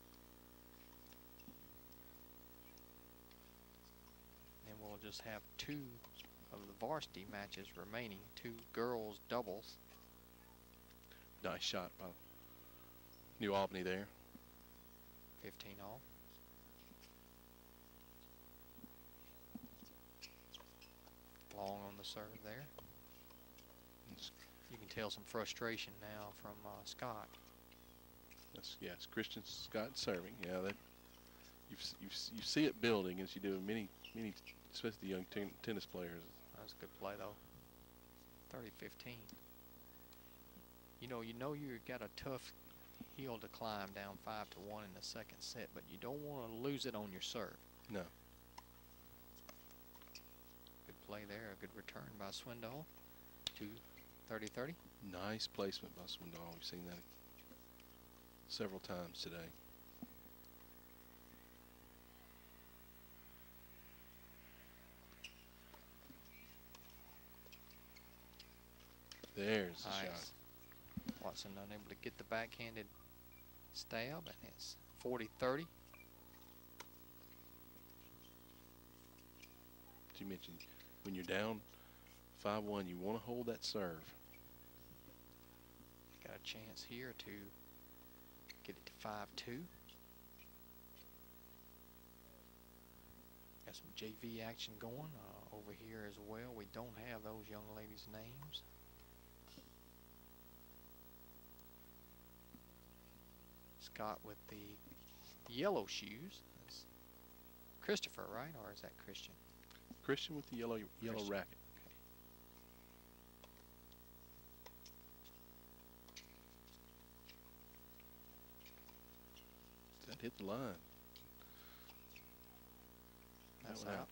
And we'll just have 2 of the varsity matches remaining, 2 girls doubles. Nice shot by New Albany there. 15 all. Long on the serve there. You can tell some frustration now from Scott. Yes, Christian Scott serving. Yeah, that you see it building as you do many, especially the young tennis players. That was a good play though. 30-15. You know you got a tough hill to climb down 5-1 in the second set, but you don't want to lose it on your serve. No. Good play there, a good return by Swindoll to 30-30. Nice placement by Swindoll. We've seen that several times today. There's the shot. Watson unable to get the backhanded stab, and it's 40-30. You mentioned when you're down 5-1, you want to hold that serve. Got a chance here to get it to 5-2. Got some JV action going over here as well. We don't have those young ladies' names. Scott with the yellow shoes. That's Christopher, right? Or is that Christian? Christian with the yellow racket. Okay. That hit the line. That's out.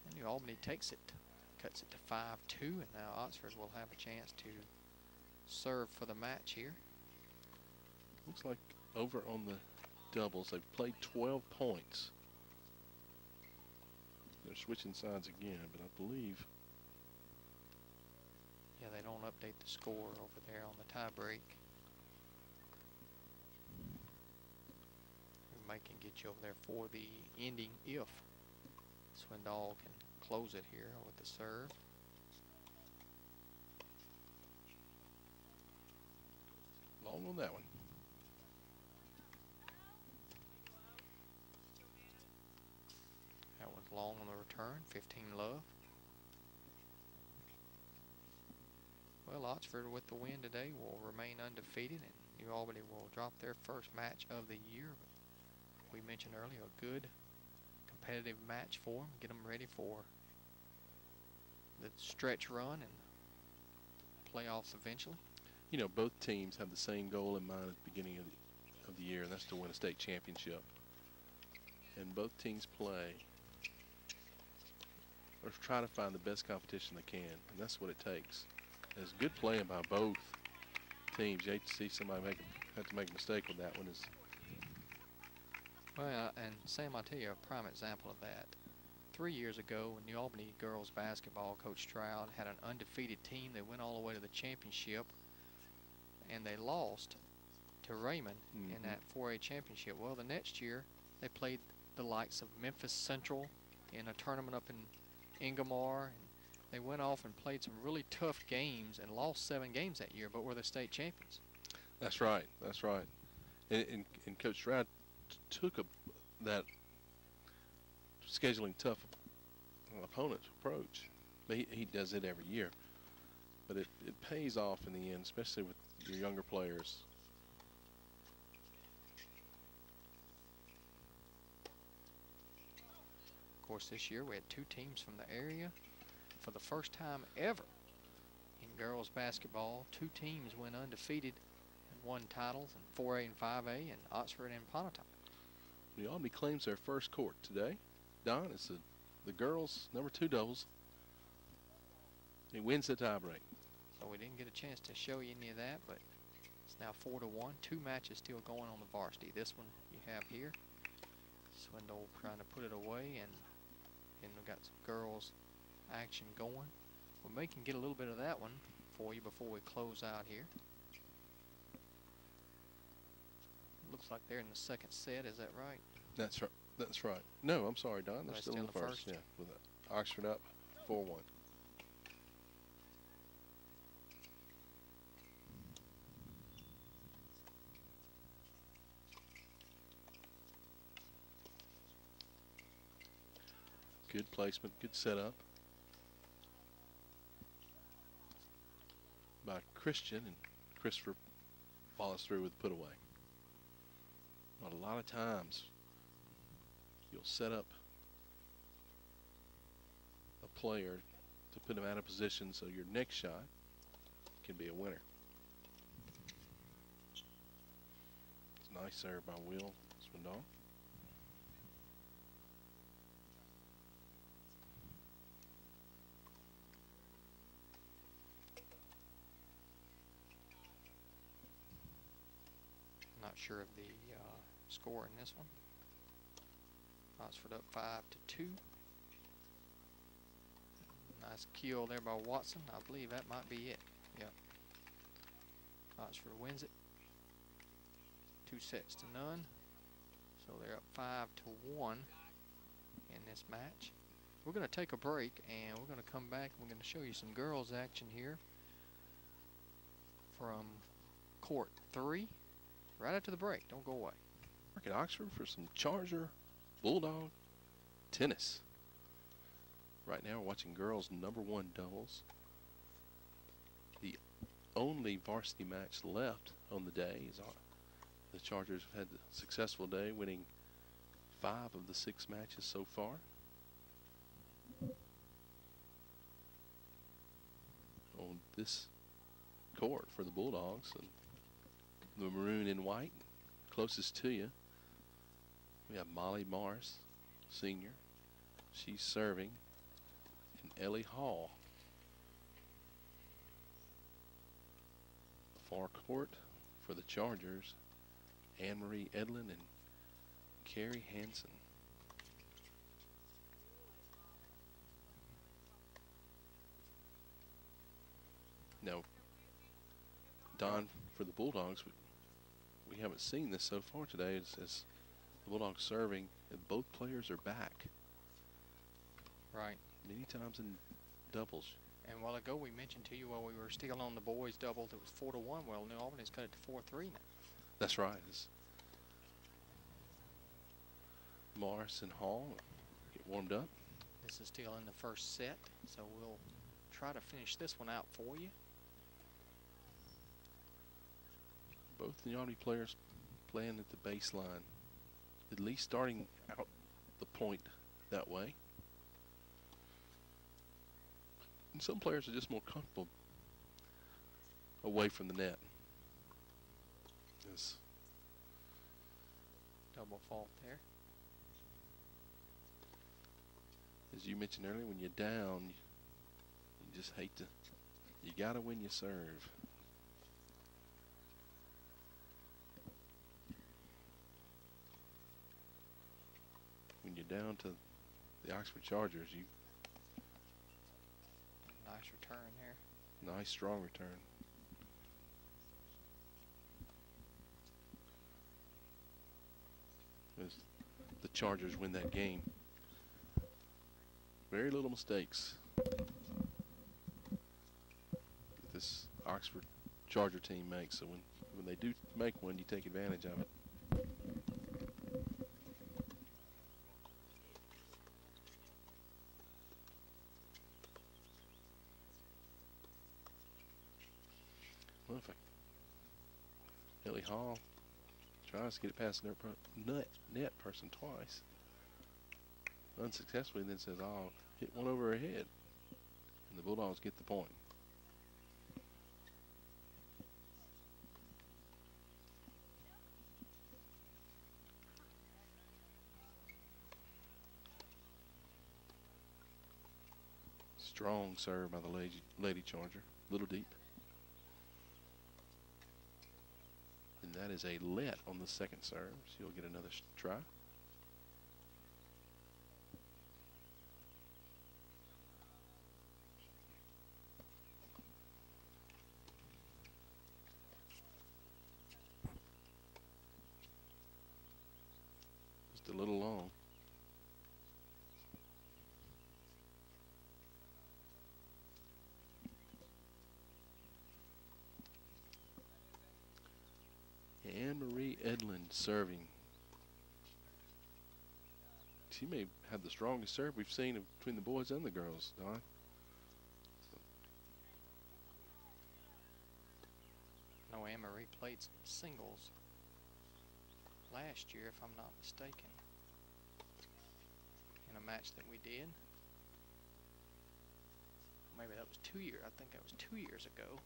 And New Albany takes it, cuts it to 5-2, and now Oxford will have a chance to serve for the match here. Looks like over on the doubles, they've played 12 points. They're switching sides again, but I believe. Yeah, they don't update the score over there on the tie break. We might can get you over there for the ending if. Swindoll can close it here with the serve. Long on that one. That one's long on the return, 15-love. Well, Oxford with the win today will remain undefeated, and New Albany will drop their first match of the year. But we mentioned earlier, a good competitive match for them, get them ready for the stretch run and the playoffs eventually. You know, both teams have the same goal in mind at the beginning of the year, and that's to win a state championship. And both teams play or try to find the best competition they can, and that's what it takes. It's good playing by both teams. You hate to see somebody have to make a mistake with that one. Well, and Sam, I'll tell you a prime example of that. 3 years ago, when New Albany girls basketball coach Stroud had an undefeated team, they went all the way to the championship, and they lost to Raymond in that 4A championship. Well, the next year, they played the likes of Memphis Central in a tournament up in Ingomar, and they went off and played some really tough games and lost 7 games that year, but were the state champions. That's right. That's right. And Coach Stroud took that scheduling tough opponent approach. But he does it every year. But it pays off in the end, especially with your younger players. Of course, this year we had 2 teams from the area. For the first time ever in girls basketball, 2 teams went undefeated and won titles in 4A and 5A, and Oxford and Pontotoc. New Albany claims their first court today. Don, it's the girls' #2 doubles. He wins the tiebreak. So we didn't get a chance to show you any of that, but it's now 4-1. 2 matches still going on the varsity. This one you have here. Swindoll trying to put it away, and we've got some girls action going. We may can get a little bit of that one for you before we close out here. Looks like they're in the second set. Is that right? That's right. That's right. No, I'm sorry, Don. They're They're still in the first. Yeah, with Oxford up 4-1. Good placement, good setup by Christian, and Christopher follows through with put away. Not a lot of times you'll set up a player to put him out of position so your next shot can be a winner. It's a nice serve by Will Swindoll. Not sure of the score in this one. Oxford up 5-2. Nice kill there by Watson. I believe that might be it. Yep. Oxford wins it. 2-0. So they're up 5-1 in this match. We're going to take a break, and we're going to come back. We're going to show you some girls action here from court 3. Right after the break. Don't go away. Mark at Oxford for some Charger Bulldog tennis. Right now we're watching girls #1 doubles. The only varsity match left on the day is the Chargers have had a successful day, winning 5 of the 6 matches so far. On this court for the Bulldogs, and the maroon and white, closest to you, we have Molly Morris, senior. She's serving, and Ellie Hall. Far court for the Chargers, Anne-Marie Edlin and Carrie Hansen. Now, Don, for the Bulldogs, we haven't seen this so far today as the Bulldogs serving, and both players are back. Right. Many times in doubles. And a while ago we mentioned to you while we were still on the boys doubles, it was 4-1. Well, New Albany's cut it to 4-3 now. That's right. It's Morris and Hall get warmed up. This is still in the first set, so we'll try to finish this one out for you. Both the Albany players playing at the baseline, at least starting out the point that way. And some players are just more comfortable away from the net. Yes. Double fault there. As you mentioned earlier, when you're down, you just hate to, you gotta win your serve. When you're down to the Oxford Chargers, you Nice return there. nice strong return. As the Chargers win that game. Very little mistakes this Oxford Charger team makes. So when they do make one, you take advantage of it. Well, if Ellie Hall tries to get it past the net person twice, unsuccessfully, then says, "I'll hit one over her head," and the Bulldogs get the point. Strong serve by the Lady Charger, little deep. And that is a let on the second serve. She'll get another try. Just a little long. Anne-Marie Edlund serving. She may have the strongest serve we've seen between the boys and the girls, Don. No, Anne-Marie played some singles last year, if I'm not mistaken, in a match that we did. Maybe that was 2 years. I think that was 2 years ago.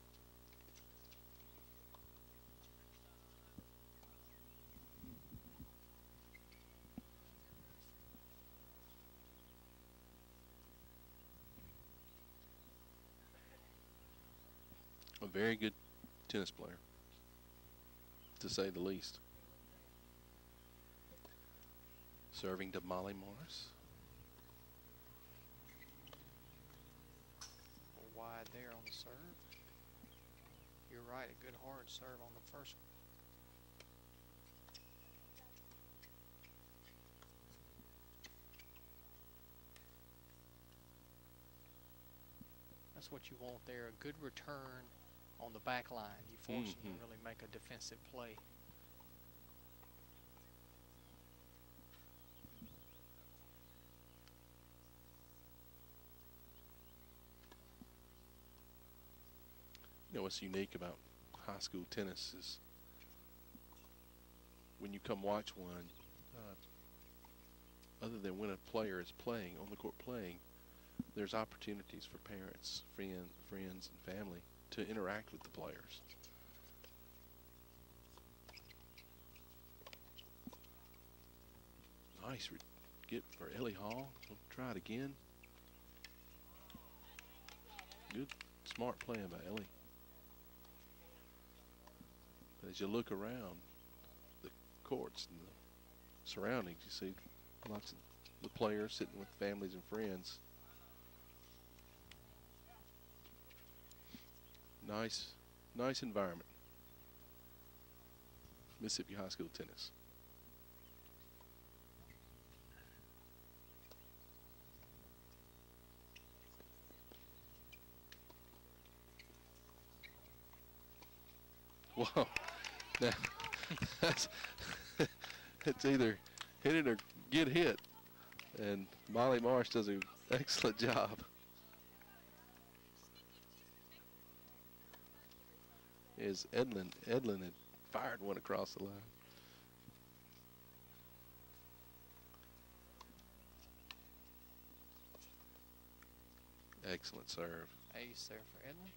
A very good tennis player, to say the least. Serving to Molly Morris. Wide there on the serve. You're right, a good hard serve on the first one. That's what you want there, a good return on the back line. You force them to really make a defensive play. You know what's unique about high school tennis is when you come watch one, other than when a player is playing, on the court playing, there's opportunities for parents, friends, and family to interact with the players. Nice get for Ellie Hall. We'll try it again. Good, smart playing by Ellie. As you look around the courts and the surroundings, you see lots of the players sitting with families and friends. Nice environment. Mississippi High School tennis. Whoa. Now, that's it's either hit it or get hit. And Molly Marsh does an excellent job. Is Edlin had fired one across the line. Excellent serve. Ace there for Edlin.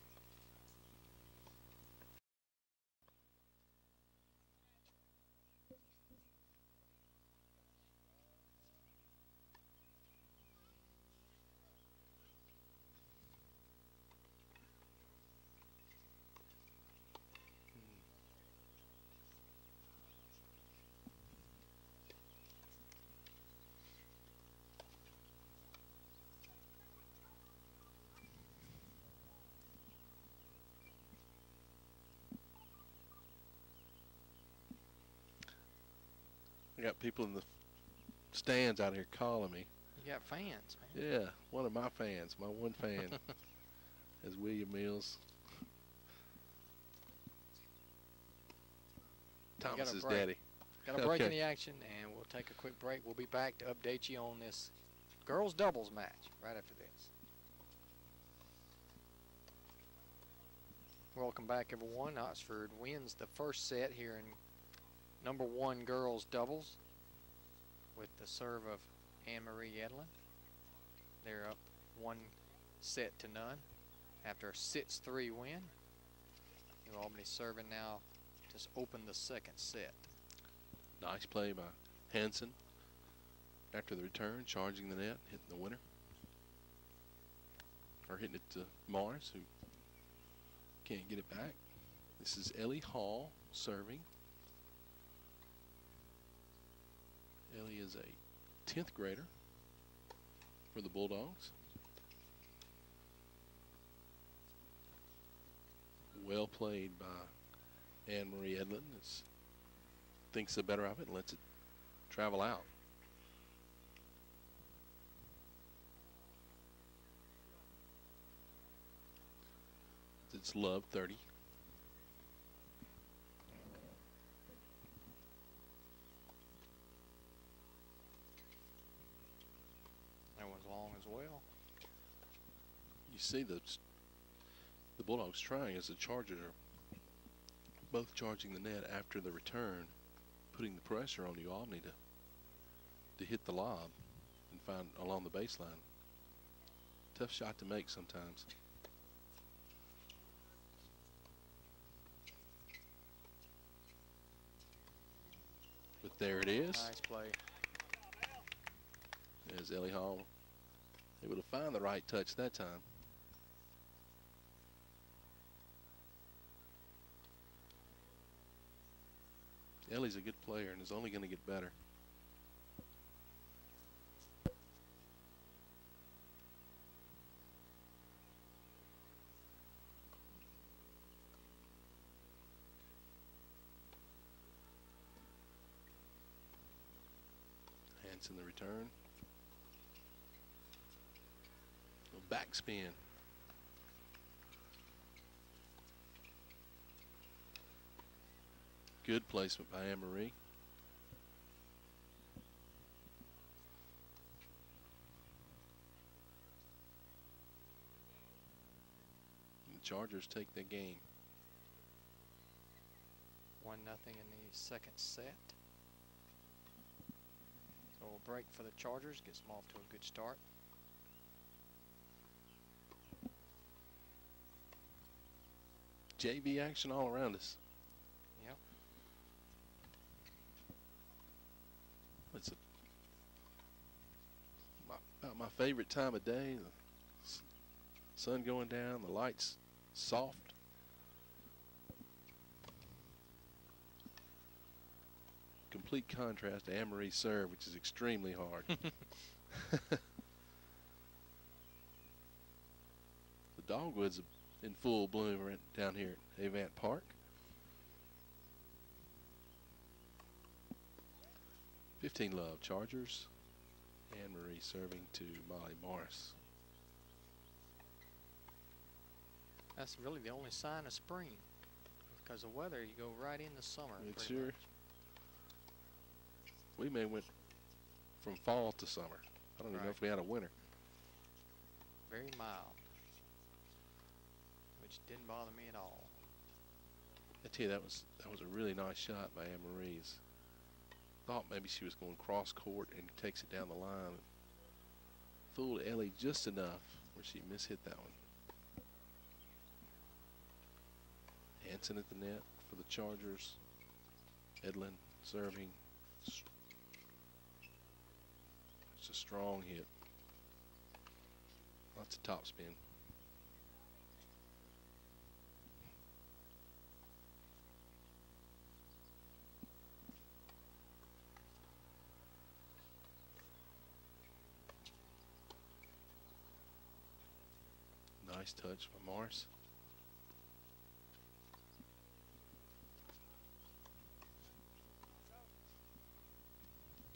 I got people in the stands out here calling me. You got fans, man. Yeah, one of my fans, my one fan, is William Mills. Thomas's daddy. Got a break in the action, and we'll take a quick break. We'll be back to update you on this girls doubles match right after this. Welcome back, everyone. Oxford wins the first set here in #1 girls doubles with the serve of Anne-Marie Edlin. They're up 1-0 after a 6-3 win. New Albany serving now to open the second set. Nice play by Hansen after the return, charging the net, hitting the winner. Or hitting it to Morris, who can't get it back. This is Ellie Hall serving. Ellie is a 10th grader for the Bulldogs. Well played by Anne-Marie Edlin. Thinks the better of it and lets it travel out. It's love 30. That one's long as well. You see the Bulldogs trying as the Chargers are both charging the net after the return, putting the pressure on New Albany to hit the lob and find along the baseline. Tough shot to make sometimes. But there it is. Nice play. As Ellie Hall able to find the right touch that time. Ellie's a good player and is only going to get better. Hansen the return. A backspin. Good placement by Anne-Marie. The Chargers take the game. 1-0 in the second set. So we'll break for the Chargers, gets them off to a good start. JV action all around us. Yep. It's about my favorite time of day. The sun going down, the lights soft. Complete contrast to Anne-Marie's serve, which is extremely hard. The dogwoods in full bloom down here at Avant Park. 15 love Chargers. Anne-Marie serving to Molly Morris. That's really the only sign of spring. With because the weather, you go right into summer. It pretty sure. much. We may went from fall to summer. I don't even know Right. if we had a winter. Very mild, which didn't bother me at all. I tell you, that was a really nice shot by Anne Marie's. Thought maybe she was going cross court and takes it down the line. Fooled Ellie just enough where she mishit that one. Hanson at the net for the Chargers. Edlin serving. It's a strong hit. Lots of topspin. Nice touch by Morris.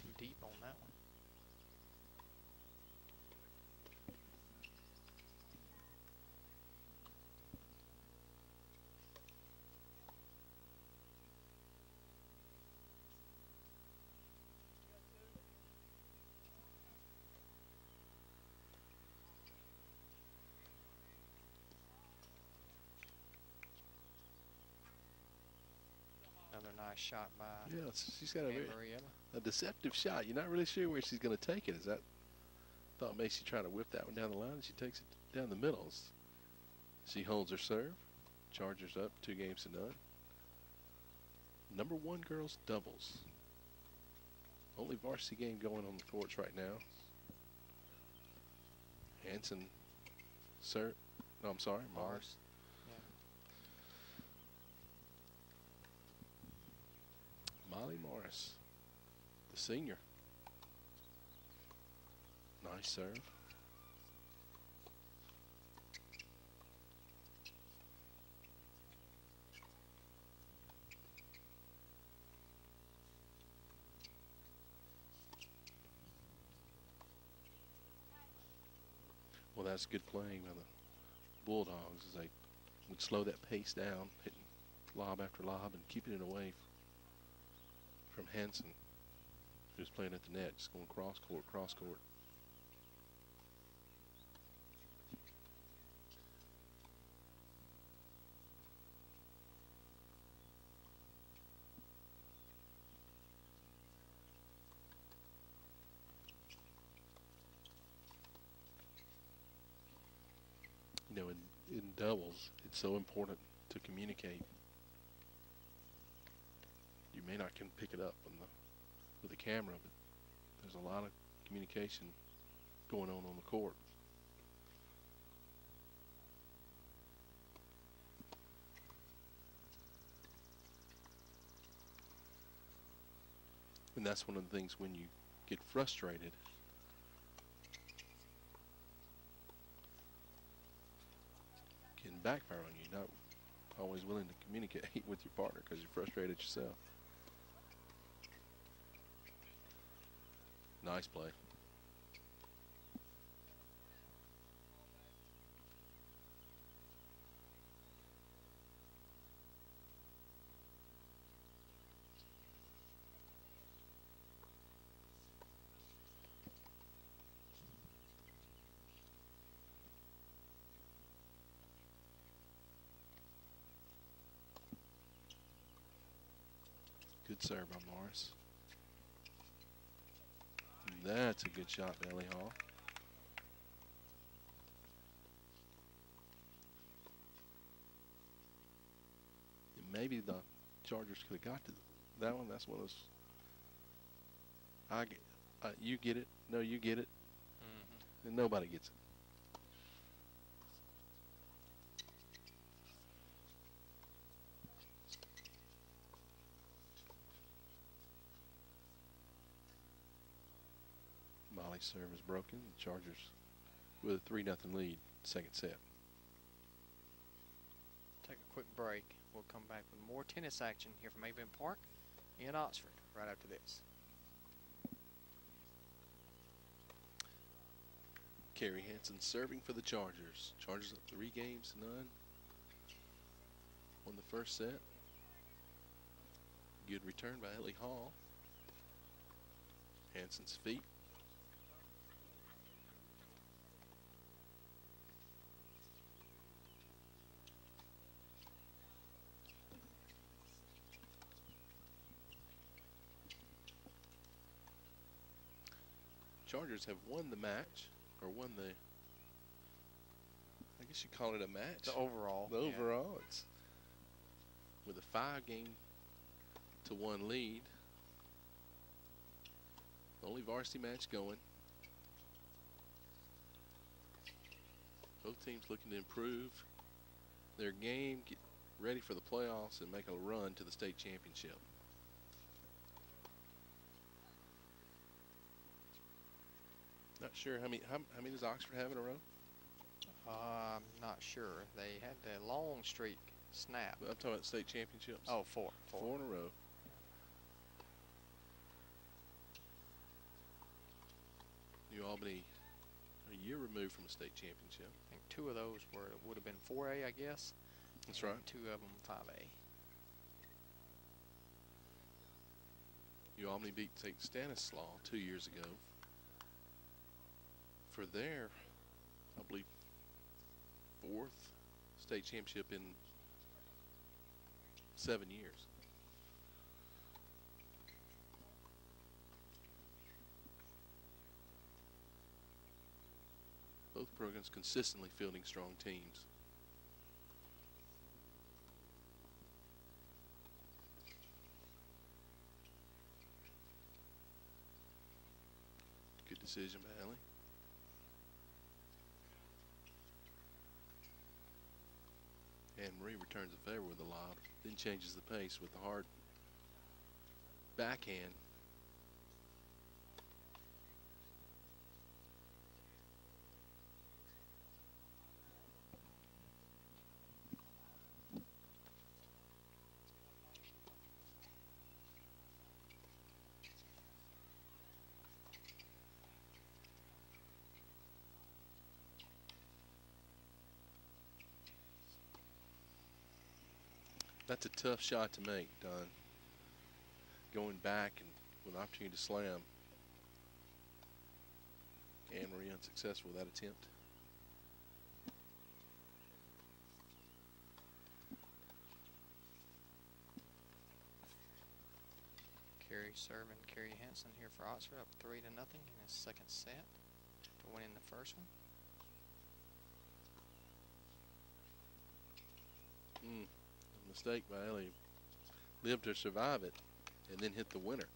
Too deep on that one. Another nice shot by Yeah, she's got a very Marietta. a deceptive shot. You're not really sure where she's going to take it. Is that thought maybe she tried to whip that one down the line and she takes it down the middle. She holds her serve. Chargers up 2-0. Number 1 girls doubles. Only varsity game going on the courts right now. Hanson serve. No, I'm sorry, Mars. Molly Morris, the senior. Nice serve. Well, that's good playing by the Bulldogs as they would slow that pace down, hitting lob after lob and keeping it away from Hanson, who's playing at the net, just going cross court, cross court. You know, in doubles, it's so important to communicate. You may not can pick it up on with the camera, but there's a lot of communication going on the court. And that's one of the things when you get frustrated, can backfire on you. Not always willing to communicate with your partner because you're frustrated yourself. Nice play. Good serve by Morris. That's a good shot, Ellie Hall. And maybe the Chargers could have got to that one. That's one of those. You get it. No, you get it. And nobody gets it. Molly's serve is broken. The Chargers with a 3-0 lead, second set. Take a quick break. We'll come back with more tennis action here from Avon Park in Oxford right after this. Carrie Hanson serving for the Chargers. Chargers up 3-0. Won the first set. Good return by Ellie Hall. Hanson's feet. Chargers have won the match, or won the, I guess you call it a match. The overall. The yeah. overall, it's with a 5-game-to-1 lead. The only varsity match going. Both teams looking to improve their game, get ready for the playoffs, and make a run to the state championship. Not sure how many does Oxford have in a row? I'm not sure. They had the long streak snap. I'm talking about state championships. Oh, four. Four in a row. New Albany a year removed from a state championship. I think 2 of those would have been 4A, I guess. That's and right. 2 of them 5A. New Albany beat St. Stanislaus 2 years ago for their, I believe, 4th state championship in 7 years. Both programs consistently fielding strong teams. Good decision by Ellie. And Marie returns the favor with a lob, then changes the pace with the hard backhand. That's a tough shot to make, Don. Going back and with an opportunity to slam. Anne Marie unsuccessful with that attempt. Carrie serving Carrie Hanson here for Oxford, up 3-0 in his second set to win in the first one. Mistake by Ellie. Lived to survive it and then hit the winner.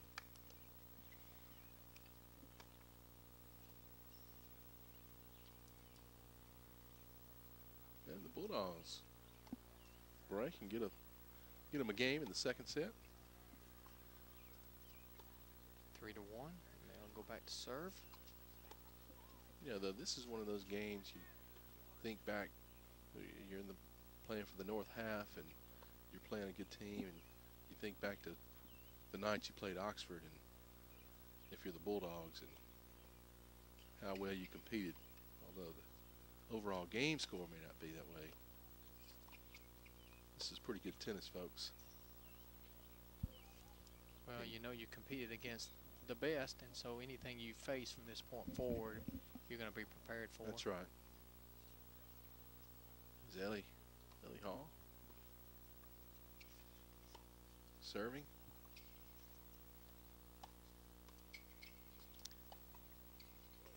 And the Bulldogs break and get them a game in the second set. 3-1, and they'll go back to serve. Yeah, though this is one of those games you think back, you're playing for the north half and you're playing a good team, and you think back to the nights you played Oxford, and if you're the Bulldogs, and how well you competed, although the overall game score may not be that way. This is pretty good tennis, folks. Well, you know you competed against the best, and so anything you face from this point forward, you're going to be prepared for. That's right. Is Ellie Hall serving?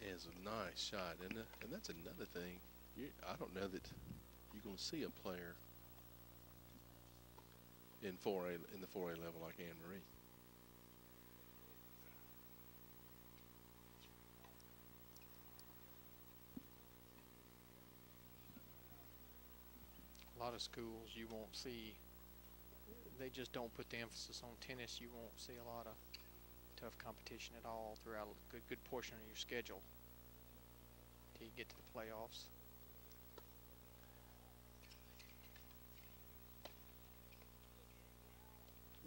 Is a nice shot, and that's another thing. I don't know that you're going to see a player in the 4A level like Anne Marie. A lot of schools you won't see, they just don't put the emphasis on tennis. You won't see a lot of tough competition at all throughout a good portion of your schedule till you get to the playoffs.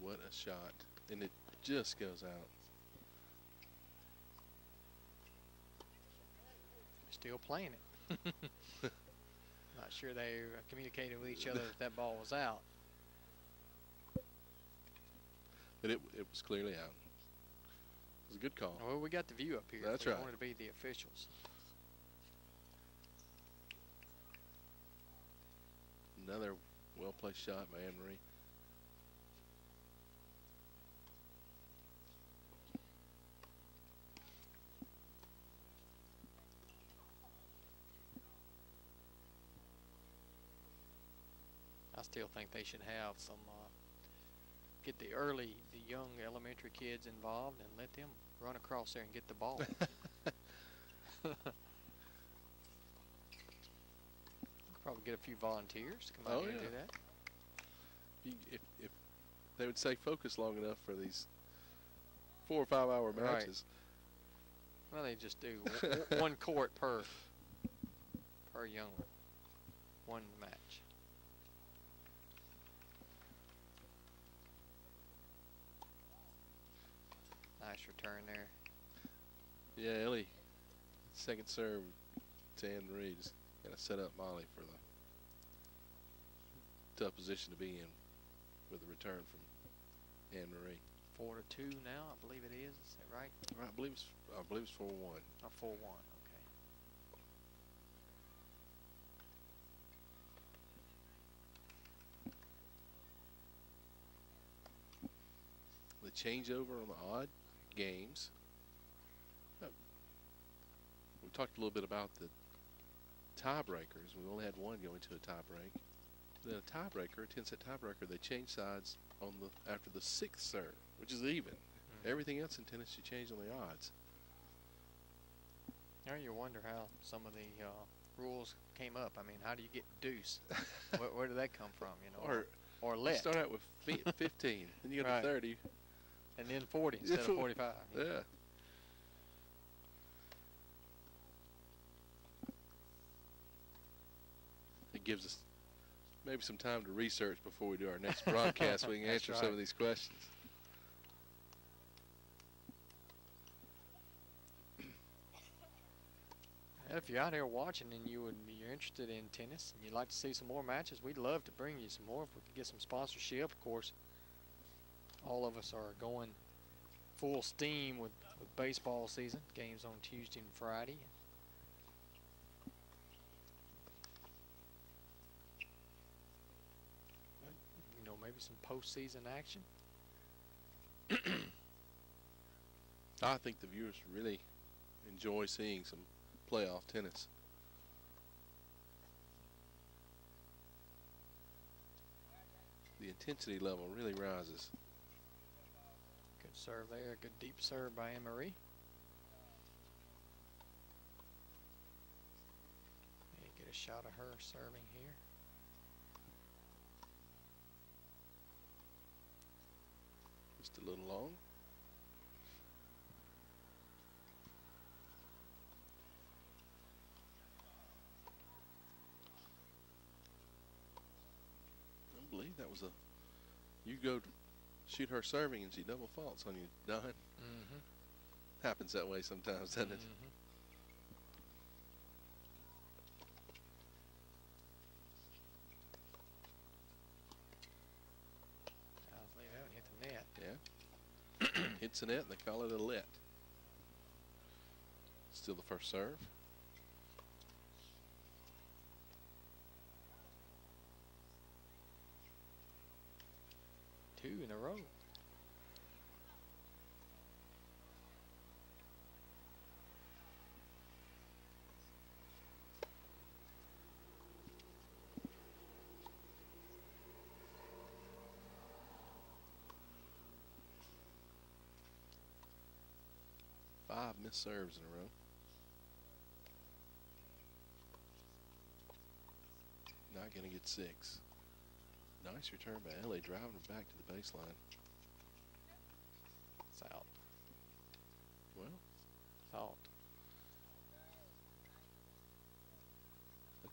What a shot, and it just goes out. Still playing it. Not sure they communicated with each other that ball was out. But it was clearly out. It was a good call. Well, we got the view up here. That's we right. wanted to be the officials. Another well-placed shot by Anne-Marie. I still think they should have some, get the young elementary kids involved and let them run across there and get the ball. Probably get a few volunteers to come out here and do that. If they would stay focused long enough for these 4 or 5 hour matches. Well, they just do one court per young one match. Nice return there. Yeah, Ellie, second serve to Anne-Marie. Just got to set up Molly for the tough position to be in with a return from Anne-Marie. 4-2 now, I believe it is. Is that right? I believe it's 4-1. Oh, 4-1. Okay. The changeover on the odd games. We talked a little bit about the tiebreakers. We only had one going to a tiebreak. Then a tiebreaker, a 10-set tiebreaker, they change sides on after the 6th serve, which is even. Everything else in tennis you change on the odds. Now you wonder how some of the rules came up. I mean, how do you get deuce? where did that come from? You know, or let. You start out with 15, then you go to 30, and then 40 instead of 45. Yeah. It gives us maybe some time to research before we do our next broadcast. We can answer some of these questions. If you're out here watching and you're interested in tennis and you'd like to see some more matches, we'd love to bring you some more if we could get some sponsorship. Of course, all of us are going full steam with baseball season. Games on Tuesday and Friday. You know, maybe some postseason action. I think the viewers really enjoy seeing some playoff tennis. The intensity level really rises. Good serve there, good deep serve by Anne-Marie. Get a shot of her serving here. Just a little long. I believe that was you go to shoot her serving and she double faults on you, Don. Happens that way sometimes, doesn't it? I believe that one hit the net. Yeah. Hits the net and they call it a let. Still the first serve. Two in a row. Five missed serves in a row. Not going to get 6. Nice return by Ellie, driving her back to the baseline. It's out. Well, It's out.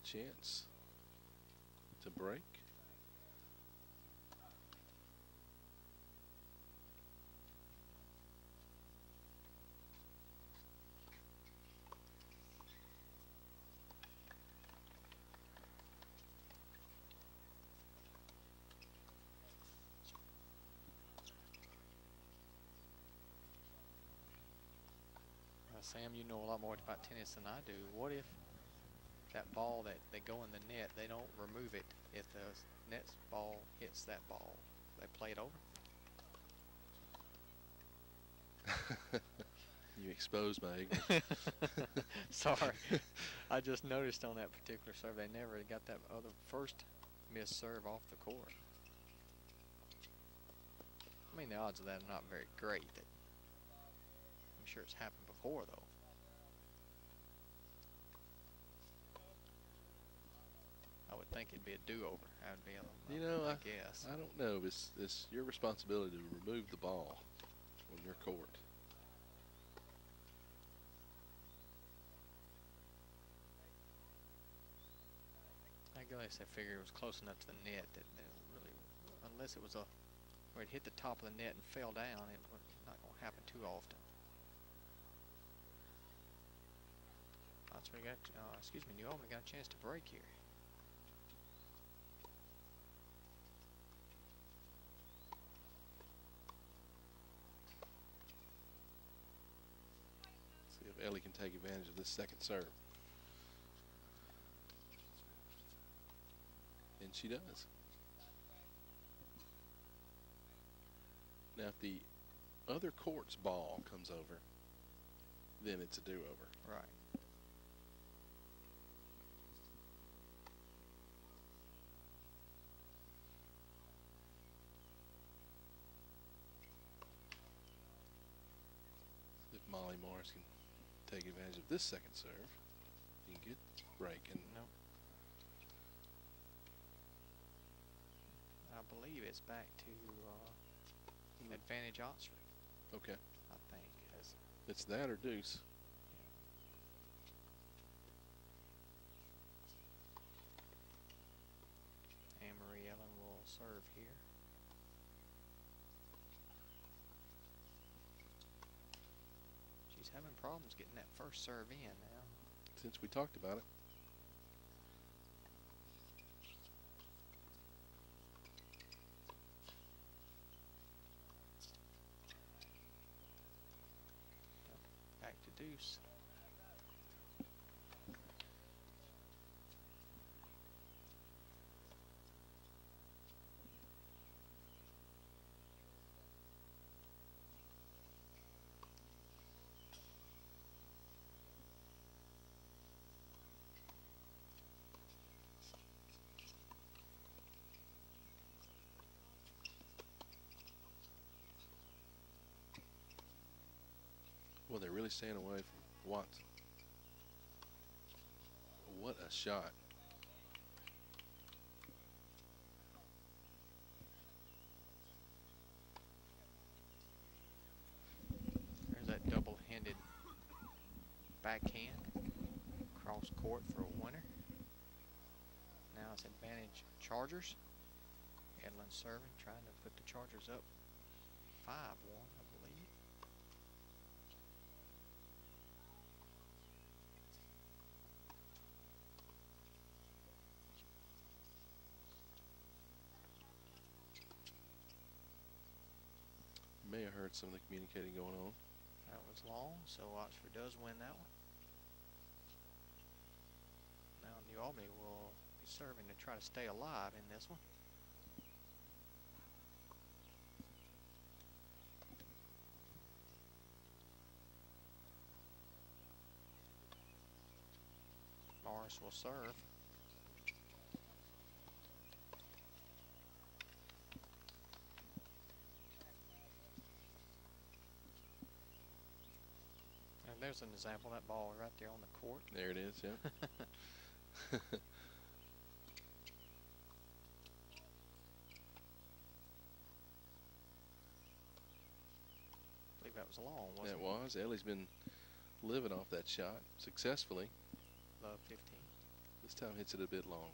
a chance to break. Sam, you know a lot more about tennis than I do. What if that ball that they go in the net, they don't remove it? If the net's ball hits that ball, they play it over? You exposed my ignorance. Sorry. I just noticed on that particular serve, they never got that other first missed serve off the court. I mean, the odds of that are not very great. I'm sure it's happened before, though. I would think it'd be a do-over. That would be a, You know, I guess. I don't know. It's your responsibility to remove the ball on your court. I guess I figured it was close enough to the net that it really, unless it was where it hit the top of the net and fell down, it was not going to happen too often. That's what we got. Excuse me, New Albany got a chance to break here. See if Ellie can take advantage of this second serve. And she does. Now, if the other court's ball comes over, then it's a do-over. Right. If Molly Morris can take advantage of this second serve, you can get break. And No. I believe it's back to advantage Oxford, okay, I think. it's that or deuce. Anne-Marie Ellen will serve here. She's having problems getting that first serve in now. Since we talked about it. Back to deuce. Well, they're really staying away from Watson. What a shot. There's that double-handed backhand cross court for a winner. Now it's advantage Chargers. Edlin serving, trying to put the Chargers up 5-1, I believe. You may have heard some of the communicating going on. That was long, so Oxford does win that one. Now New Albany will be serving to try to stay alive in this one. Morris will serve. And there's an example, that ball right there on the court. There it is, yeah. I believe that was long, wasn't That it? was. Ellie's been living off that shot successfully. Love 15. This time hits it a bit long.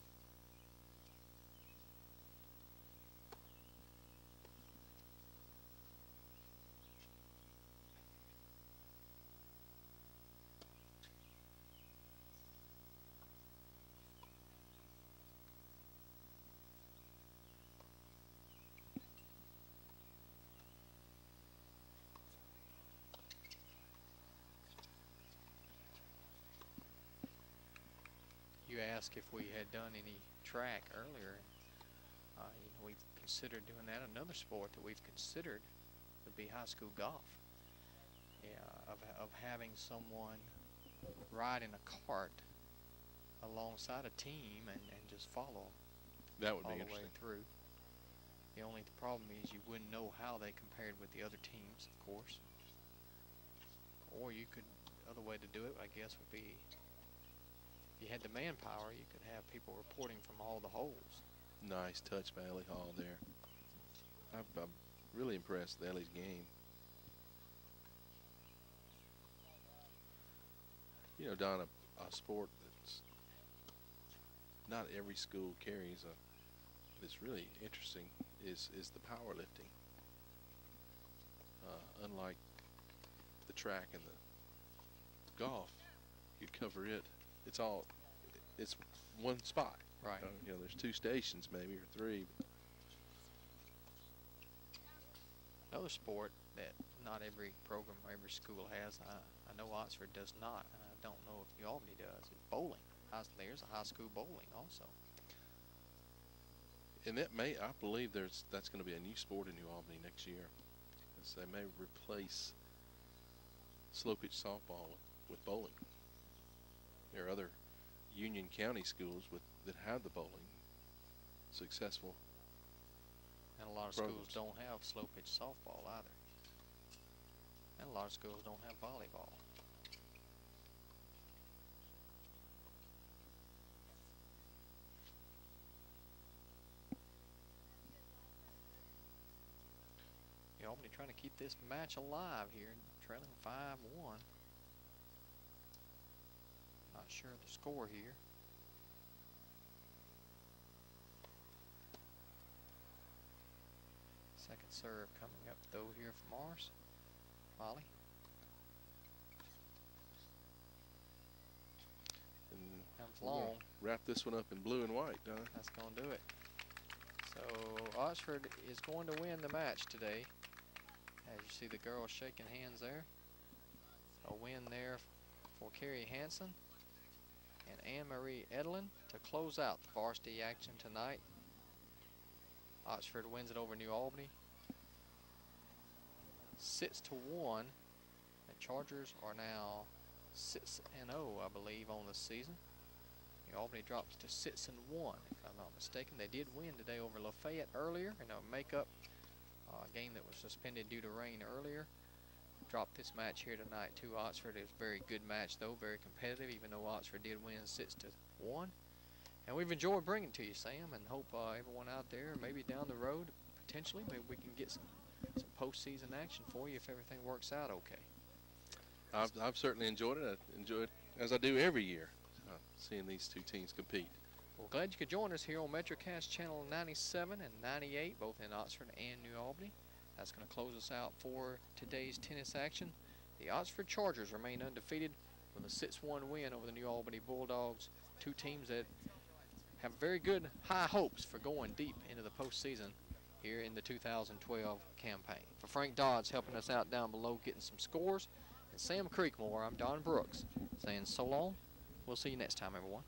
you asked if we had done any track earlier. You know, we've considered doing that. Another sport that we've considered would be high school golf. Yeah, of having someone ride in a cart alongside a team and just follow That would all be the way interesting. through. The only problem is you wouldn't know how they compared with the other teams, of course. Or you could, other way to do it, I guess, would be if you had the manpower, you could have people reporting from all the holes. Nice touch by Ellie Hall there. I'm really impressed with Ellie's game. You know, Don, a sport that's not every school carries, that's really interesting is the powerlifting. Unlike the track and the golf, you cover it. It's one spot. Right. You know, there's 2 stations maybe or 3. Another sport that not every program or every school has, I know Oxford does not, and I don't know if New Albany does, is bowling. There's a high school bowling also. And I believe that's going to be a new sport in New Albany next year. As they may replace slow pitch softball with bowling. There are other Union County schools that have the bowling successful. And a lot of schools don't have slow pitch softball either. And a lot of schools don't have volleyball. New Albany trying to keep this match alive here, trailing 5-1. Not sure of the score here. Second serve coming up though here from ours. Molly. And Comes we're gonna long. wrap this one up in blue and white, Don. That's going to do it. So Oxford is going to win the match today. As you see the girls shaking hands there. A win there for Carrie Hansen and Anne-Marie Edlin to close out the varsity action tonight. Oxford wins it over New Albany 6-1. The Chargers are now 6-0, I believe, on the season. New Albany drops to 6-1, if I'm not mistaken. They did win today over Lafayette earlier in a makeup game that was suspended due to rain earlier. Dropped this match here tonight to Oxford. It was a very good match, though, very competitive, even though Oxford did win 6-1. And we've enjoyed bringing it to you, Sam, and hope everyone out there, maybe down the road, potentially, maybe we can get some postseason action for you if everything works out okay. I've certainly enjoyed it. I enjoy it as I do every year, seeing these 2 teams compete. Well, glad you could join us here on MetroCast Channel 97 and 98, both in Oxford and New Albany. That's going to close us out for today's tennis action. The Oxford Chargers remain undefeated with a 6-1 win over the New Albany Bulldogs, 2 teams that have very good high hopes for going deep into the postseason here in the 2012 campaign. For Frank Dodds helping us out down below getting some scores, and Sam Creekmore, I'm Don Brooks saying so long. We'll see you next time, everyone.